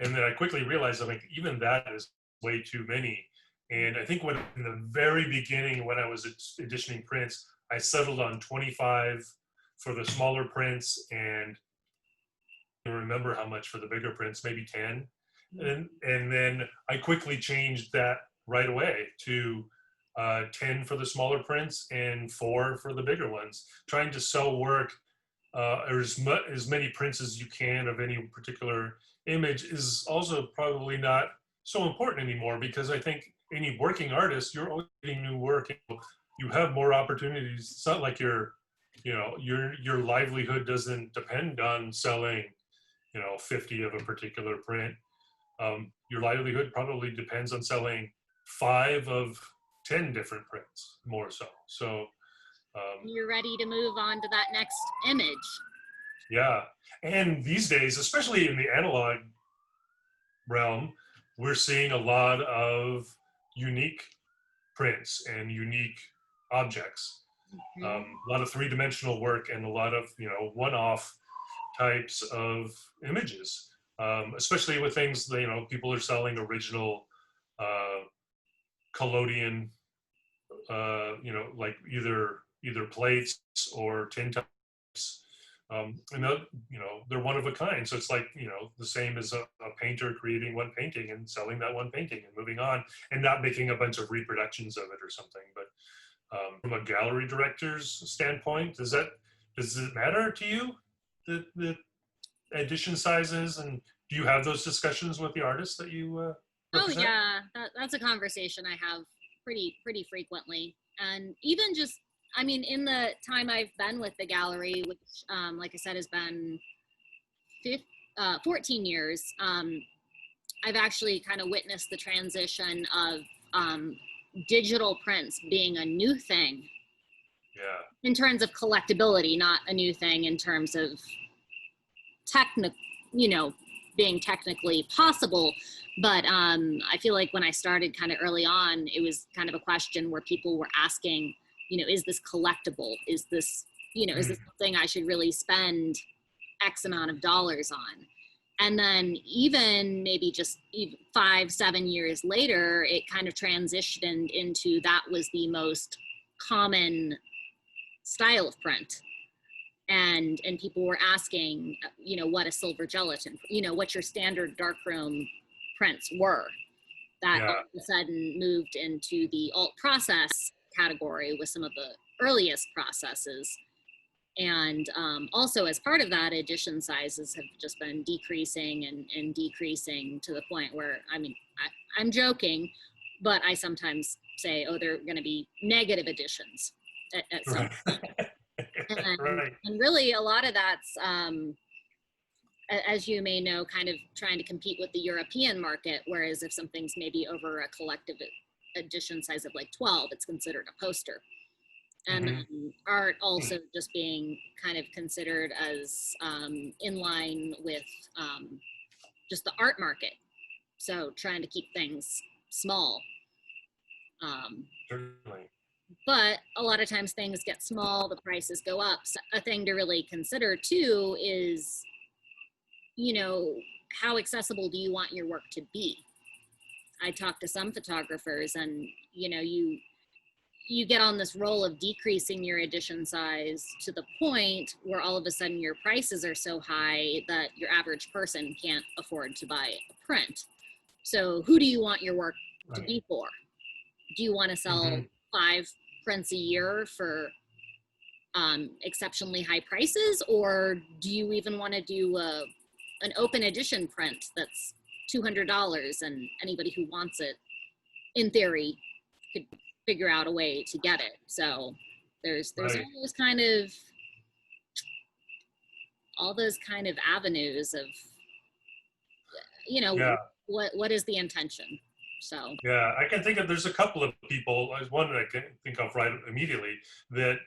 then I quickly realized, I'm like, even that is way too many. And I think in the very beginning, when I was editioning prints, I settled on 25 for the smaller prints, and I don't remember how much for the bigger prints, maybe 10. And then I quickly changed that right away to 10 for the smaller prints and 4 for the bigger ones, trying to sell work or as many prints as you can of any particular image is also probably not so important anymore, because I think any working artist, you're always getting new work. You have more opportunities. It's not like your livelihood doesn't depend on selling 50 of a particular print. Your livelihood probably depends on selling 5 of 10 different prints, more so. So you're ready to move on to that next image. yeah, and these days, especially in the analog realm, we're seeing a lot of unique prints and unique objects. A lot of 3-dimensional work and a lot of one-off types of images, especially with things that people are selling original collodion, like either plates or tin types. And they're one of a kind. So it's like, the same as a painter creating one painting and selling that one painting and moving on and not making a bunch of reproductions of it or something. But from a gallery director's standpoint, does it matter to you, the edition sizes? And do you have those discussions with the artists that you represent? Oh yeah, that's a conversation I have pretty frequently. And even just, I mean, in the time I've been with the gallery, which, like I said, has been 14 years, I've actually kind of witnessed the transition of digital prints being a new thing. Yeah. In terms of collectability, not a new thing in terms of being technically possible. But I feel like when I started kind of early on, it was kind of a question where people were asking, is this collectible? Is this, is this something I should really spend X amount of dollars on? And then even maybe just 5-7 years later, it kind of transitioned into that was the most common style of print. And people were asking, what a silver gelatin, what your standard darkroom prints were. That all of a sudden moved into the alt process category with some of the earliest processes. And also as part of that, edition sizes have just been decreasing and decreasing to the point where, I'm joking, but I sometimes say, oh, they're going to be negative editions at some point. And really a lot of that's, as you may know, kind of trying to compete with the European market, whereas if something's maybe over a collective edition size of like 12, it's considered a poster. And then art also just being kind of considered as in line with just the art market. So trying to keep things small. Certainly. But a lot of times things get small, the prices go up. So a thing to really consider too is, how accessible do you want your work to be? I talk to some photographers and, you get on this roll of decreasing your edition size to the point where all of a sudden your prices are so high that your average person can't afford to buy a print. So who do you want your work to be for? Do you want to sell 5 prints a year for exceptionally high prices, or do you even want to do an open edition print that's $200 and anybody who wants it, in theory, could figure out a way to get it? So there's always kind of all those kind of avenues of, Yeah. what is the intention? So Yeah, I can think of, there's a couple of people, there's one that I can think of right immediately, that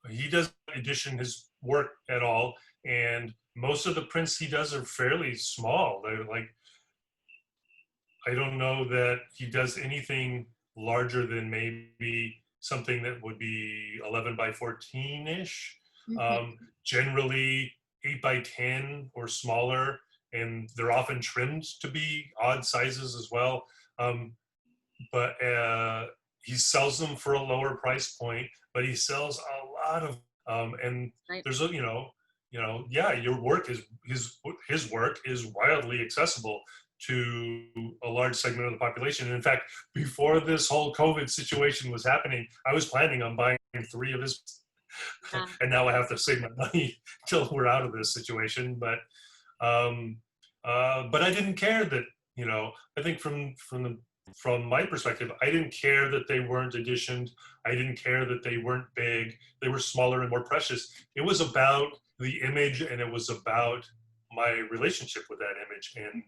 he doesn't edition his work at all. And most of the prints he does are fairly small. They're like, I don't know that he does anything larger than maybe something that would be 11 by 14-ish. Generally 8 by 10 or smaller, and they're often trimmed to be odd sizes as well. But he sells them for a lower price point, but he sells a lot of, and right. there's a, yeah, your work is, his work is wildly accessible to a large segment of the population. And in fact, before this whole COVID situation was happening, I was planning on buying 3 of his, and now I have to save my money till we're out of this situation. But I didn't care that, I think from my perspective, I didn't care that they weren't editioned. I didn't care that they weren't big. They were smaller and more precious. It was about the image, and it was about my relationship with that image. And,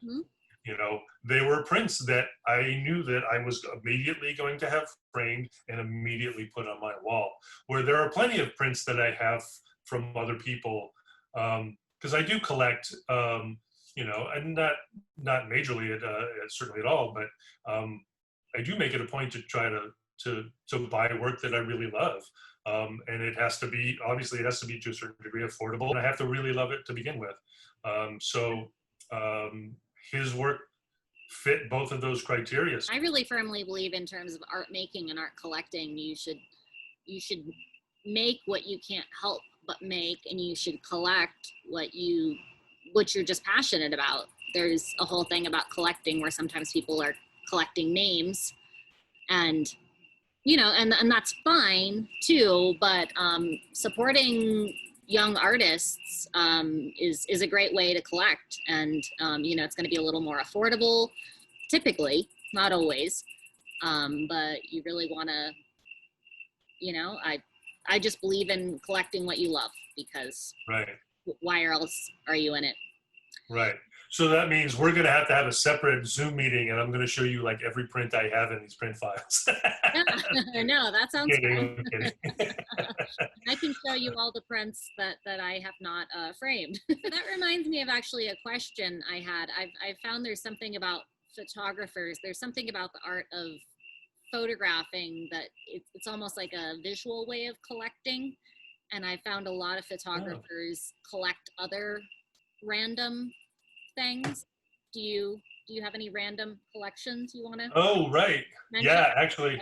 they were prints that I knew that I was immediately going to have framed and immediately put on my wall. Where there are plenty of prints that I have from other people, because I do collect, and not majorly certainly at all, but I do make it a point to try to buy work that I really love. And it has to be, obviously it has to be to a certain degree affordable, and I have to really love it to begin with. His work fit both of those criteria. I really firmly believe in terms of art making and art collecting, you should make what you can't help but make, and you should collect what you're just passionate about. There's a whole thing about collecting where sometimes people are collecting names, and and that's fine too, but supporting young artists is a great way to collect. And it's going to be a little more affordable, typically, not always, but you really want to, I just believe in collecting what you love, because right. Why else are you in it? Right. So that means we're going to have a separate Zoom meeting, and I'm going to show you like every print I have in these print files. Yeah, no, that sounds kidding, fun. I can show you all the prints that I have not framed. That reminds me of actually a question I had. I've found there's something about photographers. There's something about the art of photographing that it's almost like a visual way of collecting. And I found a lot of photographers collect other random things. Do you have any random collections you want to? Oh, right. mention? Yeah, actually,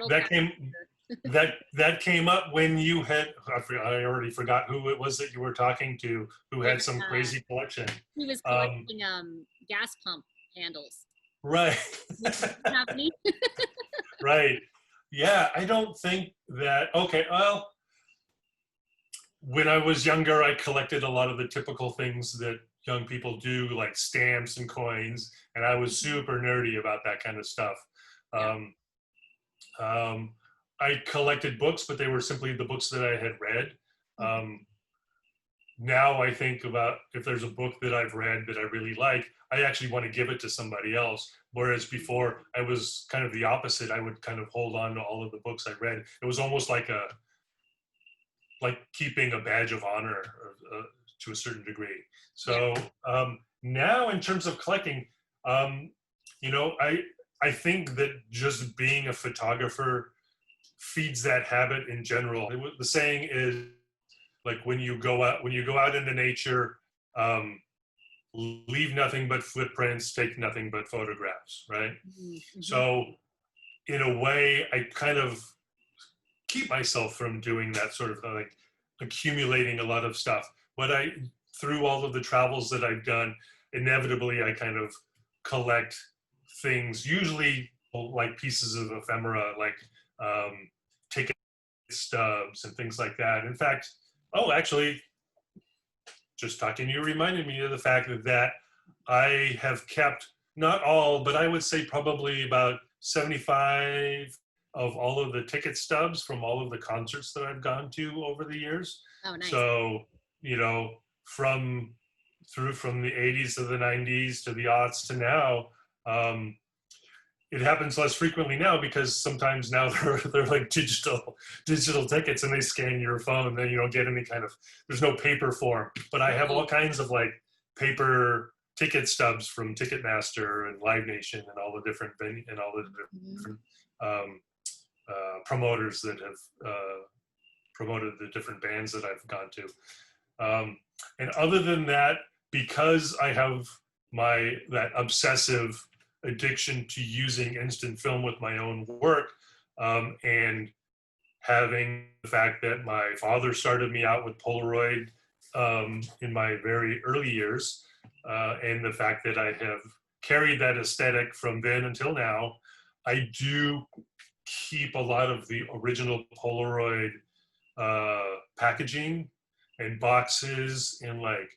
that came up when you had. I already forgot who it was that you were talking to, who had some crazy collection. He was collecting gas pump handles. Right. Have any? Right. Yeah, I don't think that. Okay, well, when I was younger, I collected a lot of the typical things that young people do, like stamps and coins, and I was super nerdy about that kind of stuff. I collected books, but they were simply the books that I had read. Now I think about, if there's a book that I've read that I really like, I actually want to give it to somebody else. Whereas before, I was kind of the opposite. I would kind of hold on to all of the books I read. It was almost like keeping a badge of honor to a certain degree. So now in terms of collecting, I think that just being a photographer feeds that habit in general. The saying is, like, when you go out into nature, leave nothing but footprints, take nothing but photographs, right? Mm-hmm. So in a way, I kind of keep myself from doing that sort of like accumulating a lot of stuff. But through all of the travels that I've done, inevitably I kind of collect things, usually like pieces of ephemera, like ticket stubs and things like that. In fact, actually, just talking to you reminded me of the fact that I have kept, not all, but I would say probably about 75 of all of the ticket stubs from all of the concerts that I've gone to over the years. Oh, nice. So, from the 80s to the 90s to the aughts to now. It happens less frequently now because sometimes now they're like digital tickets, and they scan your phone, and then you don't get any kind of, there's no paper form. But I have all kinds of like paper ticket stubs from Ticketmaster and Live Nation and all the different different promoters that have promoted the different bands that I've gone to. And other than that, because I have that obsessive addiction to using instant film with my own work, and having the fact that my father started me out with Polaroid in my very early years, and the fact that I have carried that aesthetic from then until now, I do keep a lot of the original Polaroid packaging and boxes, and like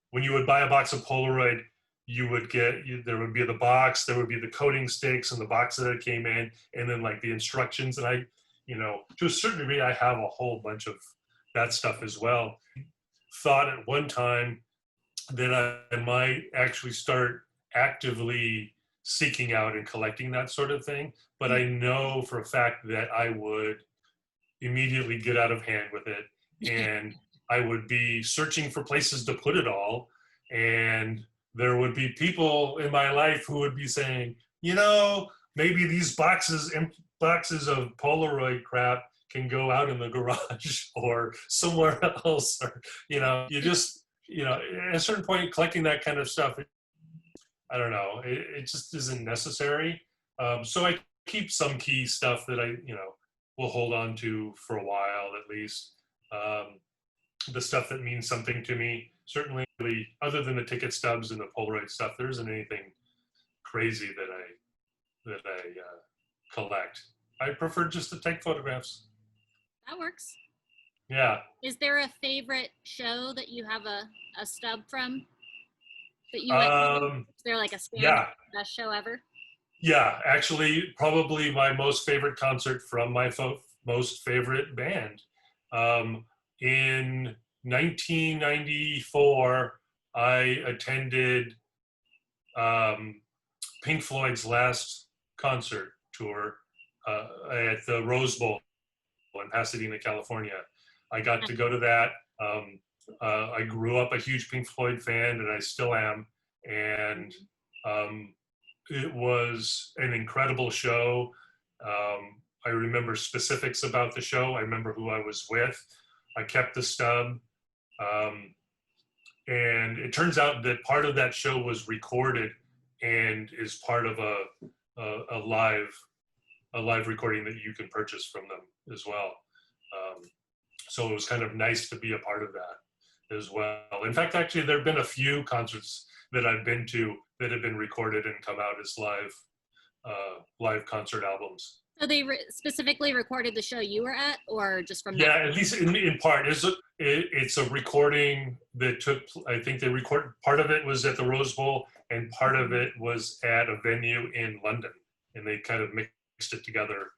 when you would buy a box of Polaroid, you would get, there would be the box, there would be the coating sticks and the box that it came in, and then like the instructions. And I, to a certain degree, I have a whole bunch of that stuff as well. Thought at one time that I might actually start actively seeking out and collecting that sort of thing. But I know for a fact that I would immediately get out of hand with it, and I would be searching for places to put it all. And there would be people in my life who would be saying, maybe these boxes of Polaroid crap can go out in the garage or somewhere else, or, you just, at a certain point, collecting that kind of stuff, I don't know, it just isn't necessary. So I keep some key stuff that I, will hold on to for a while at least. The stuff that means something to me, certainly, other than the ticket stubs and the Polaroid stuff, there isn't anything crazy that I collect. I prefer just to take photographs. That works. Yeah. Is there a favorite show that you have a stub from that you went to? Is there like a standout best show ever? Yeah, actually, probably my most favorite concert from my most favorite band. In 1994, I attended Pink Floyd's last concert tour at the Rose Bowl in Pasadena, California. I got to go to that. I grew up a huge Pink Floyd fan, and I still am. And it was an incredible show. I remember specifics about the show. I remember who I was with. I kept the stub. And it turns out that part of that show was recorded and is part of a live recording that you can purchase from them as well. So it was kind of nice to be a part of that as well. In fact, actually, there have been a few concerts that I've been to that have been recorded and come out as live concert albums. So they specifically recorded the show you were at, or just from? Yeah, at least in part. It's a recording that took, I think they recorded, part of it was at the Rose Bowl and part of it was at a venue in London. And they kind of mixed it together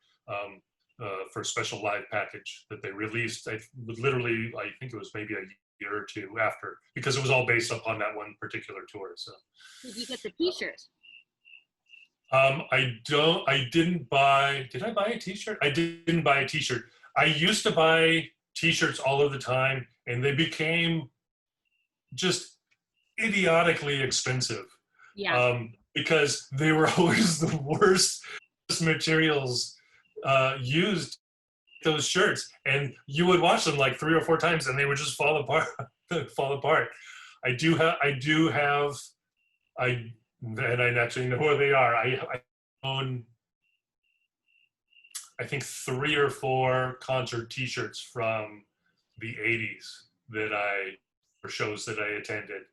for a special live package that they released. I think it was maybe a year or two after, because it was all based upon that one particular tour. So did you get the t-shirt? Did I buy a t-shirt? I didn't buy a t-shirt. I used to buy t-shirts all of the time, and they became just idiotically expensive. Yeah. Because they were always the worst materials used, those shirts, and you would watch them like 3 or 4 times and they would just fall apart. And I actually know where they are. I own, I think, 3 or 4 concert t-shirts from the 80s for shows that I attended.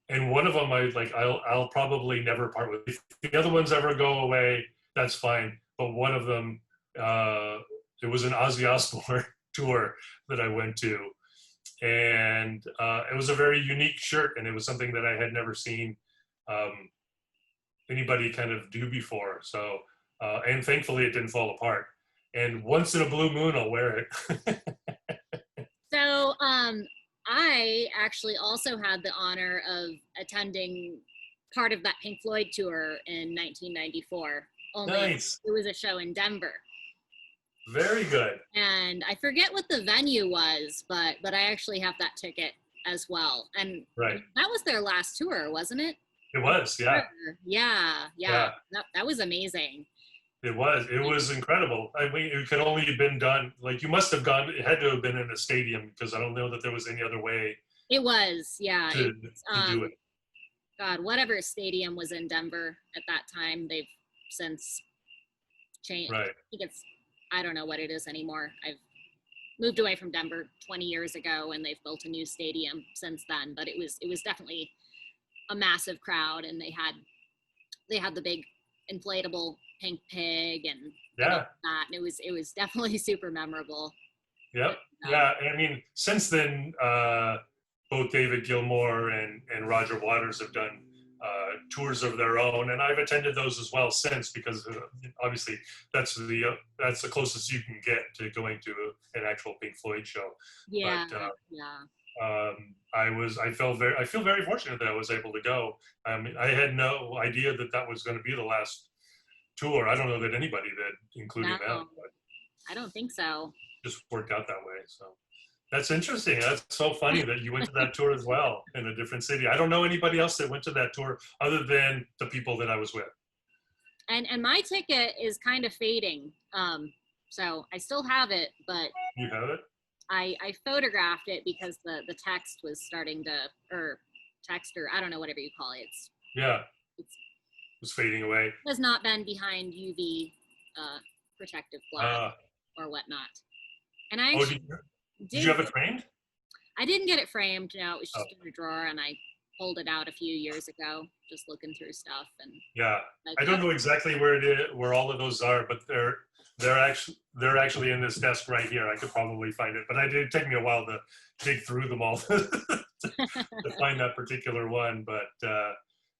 And one of them I'll probably never part with. If the other ones ever go away, that's fine. But one of them, it was an Ozzy Osbourne tour that I went to. And it was a very unique shirt, and it was something that I had never seen anybody kind of do before. So, and thankfully it didn't fall apart. And once in a blue moon, I'll wear it. So I actually also had the honor of attending part of that Pink Floyd tour in 1994. Only Nice. it was a show in Denver. Very good. And I forget what the venue was, but I actually have that ticket as well. And Right. that was their last tour, wasn't it? It was, yeah. Yeah. That was amazing. It was incredible. I mean, it could only have been done, like, you must have gone, it had to have been in a stadium, because I don't know that there was any other way It was, yeah. to do it. God, whatever stadium was in Denver at that time, they've since changed. Right. I think I don't know what it is anymore. I've moved away from Denver 20 years ago, and they've built a new stadium since then. But it was definitely a massive crowd, and they had the big inflatable pink pig and Yeah. that, and it was definitely super memorable. Yep. Yeah. I mean, since then, both David Gilmour and Roger Waters have done tours of their own, and I've attended those as well since, because obviously that's the closest you can get to going to an actual Pink Floyd show. Yeah. But, yeah. I feel very fortunate that I was able to go. I mean, I had no idea that was going to be the last tour. I don't know that anybody did, including them, but I don't think so. just worked out that way. So that's interesting. That's so funny that you went to that tour as well in a different city. I don't know anybody else that went to that tour other than the people that I was with. And my ticket is kind of fading. So I still have it, but You have it? I photographed it because the text was starting to, or text, or I don't know, whatever you call it. It was fading away. Has not been behind UV protective glass or whatnot. And I did you have it framed? I didn't get it framed. No, it was just in a drawer, and I pulled it out a few years ago, just looking through stuff. And yeah, I don't know exactly where it is, where all of those are, but they're actually in this desk right here. I could probably find it, but it did take me a while to dig through them all to find that particular one. But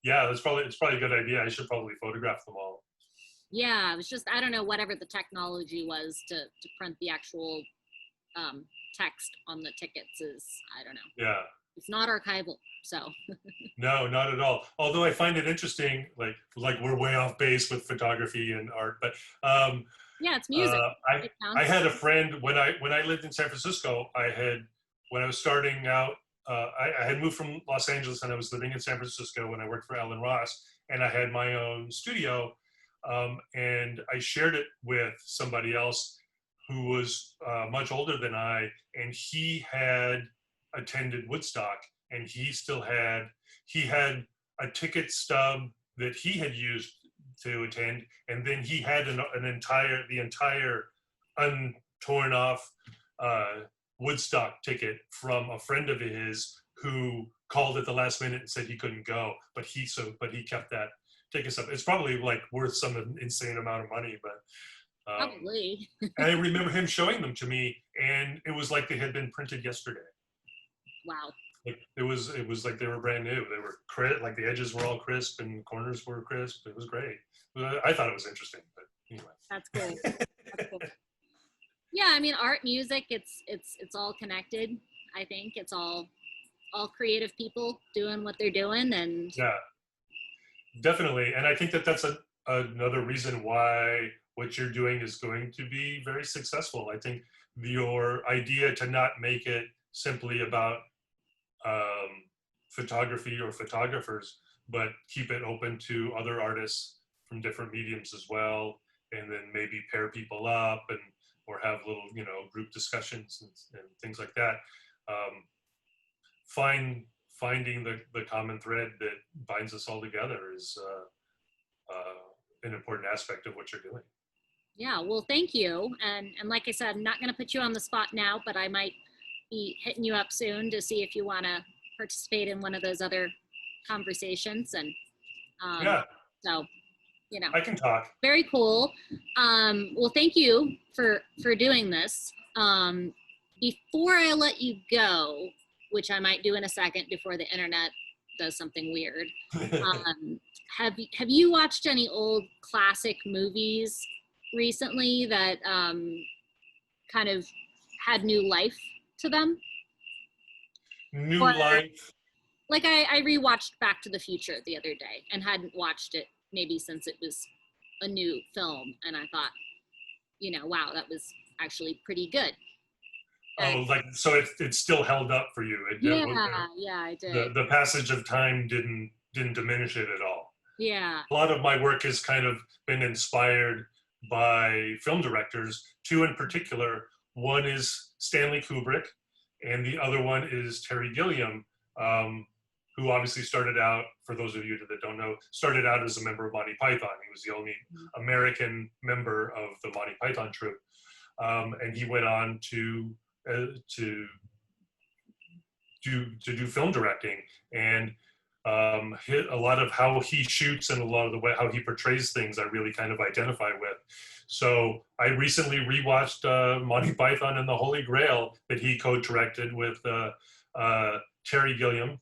yeah, it's probably a good idea. I should probably photograph them all. Yeah, it was just, I don't know, whatever the technology was to print the actual text on the tickets is, I don't know. Yeah. It's not archival, so. No, not at all. Although I find it interesting, like we're way off base with photography and art, but yeah, it's music. I had a friend when I lived in San Francisco. When I was starting out, I had moved from Los Angeles and I was living in San Francisco when I worked for Alan Ross, and I had my own studio, and I shared it with somebody else who was much older than I, and he had attended Woodstock, and he had a ticket stub that he had used to attend, and then he had the entire untorn off Woodstock ticket from a friend of his who called at the last minute and said he couldn't go, but he kept that ticket stub. It's probably like worth some insane amount of money, but probably. and I remember him showing them to me, and it was like they had been printed yesterday. Wow. Like it was like they were brand new. They were like the edges were all crisp and the corners were crisp. It was great. I thought it was interesting, but anyway. That's cool. That's cool. Yeah, I mean, art, music, it's all connected. I think it's all creative people doing what they're doing, and yeah, definitely. And I think that's another reason why what you're doing is going to be very successful. I think your idea to not make it simply about photography or photographers, but keep it open to other artists from different mediums as well, and then maybe pair people up or have little group discussions and things like that. Finding the common thread that binds us all together is an important aspect of what you're doing. Yeah, well, thank you. And like I said, I'm not going to put you on the spot now, but I might be hitting you up soon to see if you want to participate in one of those other conversations. And yeah, so, I can talk. Very cool. Well, thank you for doing this. Before I let you go, which I might do in a second before the internet does something weird, have you watched any old classic movies recently that kind of had new life to them? new Or- life. Like I rewatched Back to the Future the other day and hadn't watched it maybe since it was a new film, and I thought, wow, that was actually pretty good. Oh, like, so it still held up for you. Yeah, I did. The passage of time didn't diminish it at all. Yeah. A lot of my work has kind of been inspired by film directors, two in particular. One is Stanley Kubrick, and the other one is Terry Gilliam, who obviously started out, for those of you that don't know, started out as a member of Monty Python. He was the only American member of the Monty Python troupe. And he went on to do film directing, and a lot of how he shoots and a lot of the way how he portrays things I really kind of identify with. So I recently rewatched Monty Python and the Holy Grail that he co-directed with Terry Gilliam,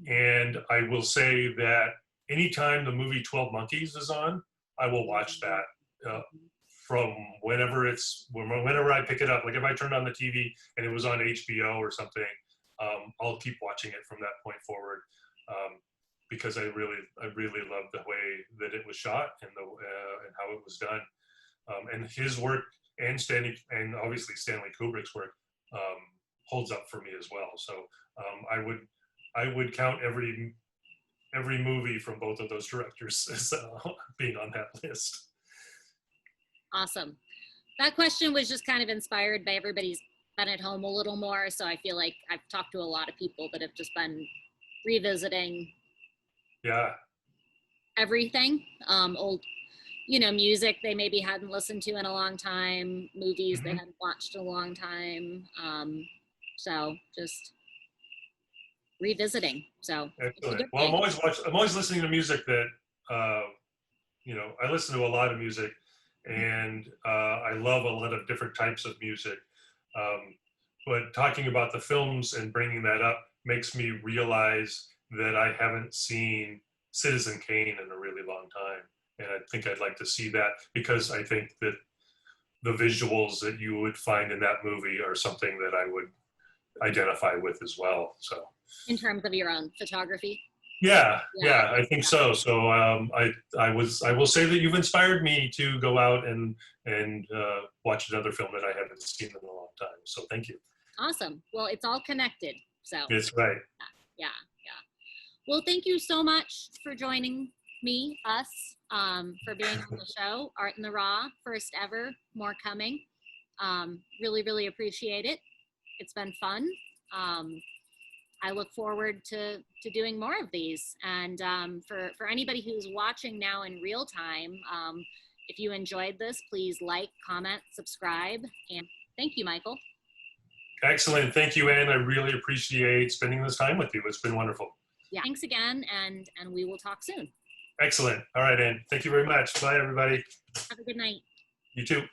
and I will say that anytime the movie 12 Monkeys is on, I will watch that from whenever I pick it up. Like if I turned on the TV and it was on HBO or something, I'll keep watching it from that point forward, because I really love the way that it was shot and and how it was done, and his work and obviously Stanley Kubrick's work holds up for me as well. So I would count every movie from both of those directors as being on that list. Awesome. That question was just kind of inspired by everybody's been at home a little more. So I feel like I've talked to a lot of people that have just been revisiting everything. Old, music they maybe hadn't listened to in a long time, movies they hadn't watched in a long time. So just revisiting. So excellent. Well, I'm always listening to music that I listen to a lot of music, and I love a lot of different types of music. But talking about the films and bringing that up makes me realize that I haven't seen Citizen Kane in a really long time. And I think I'd like to see that, because I think that the visuals that you would find in that movie are something that I would identify with as well. So in terms of your own photography? Yeah, I think so. So I will say that you've inspired me to go out and watch another film that I haven't seen in a long time. So thank you. Awesome. Well, it's all connected. So that's right. Yeah. Well, thank you so much for joining us, for being on the show. Art in the Raw, first ever, more coming. Really, really appreciate it. It's been fun. I look forward to doing more of these. And for anybody who's watching now in real time, if you enjoyed this, please like, comment, subscribe. And thank you, Michael. Excellent. Thank you, Anne. I really appreciate spending this time with you. It's been wonderful. Yeah. Thanks again, and we will talk soon. Excellent. All right, Anne. Thank you very much. Bye, everybody. Have a good night. You too.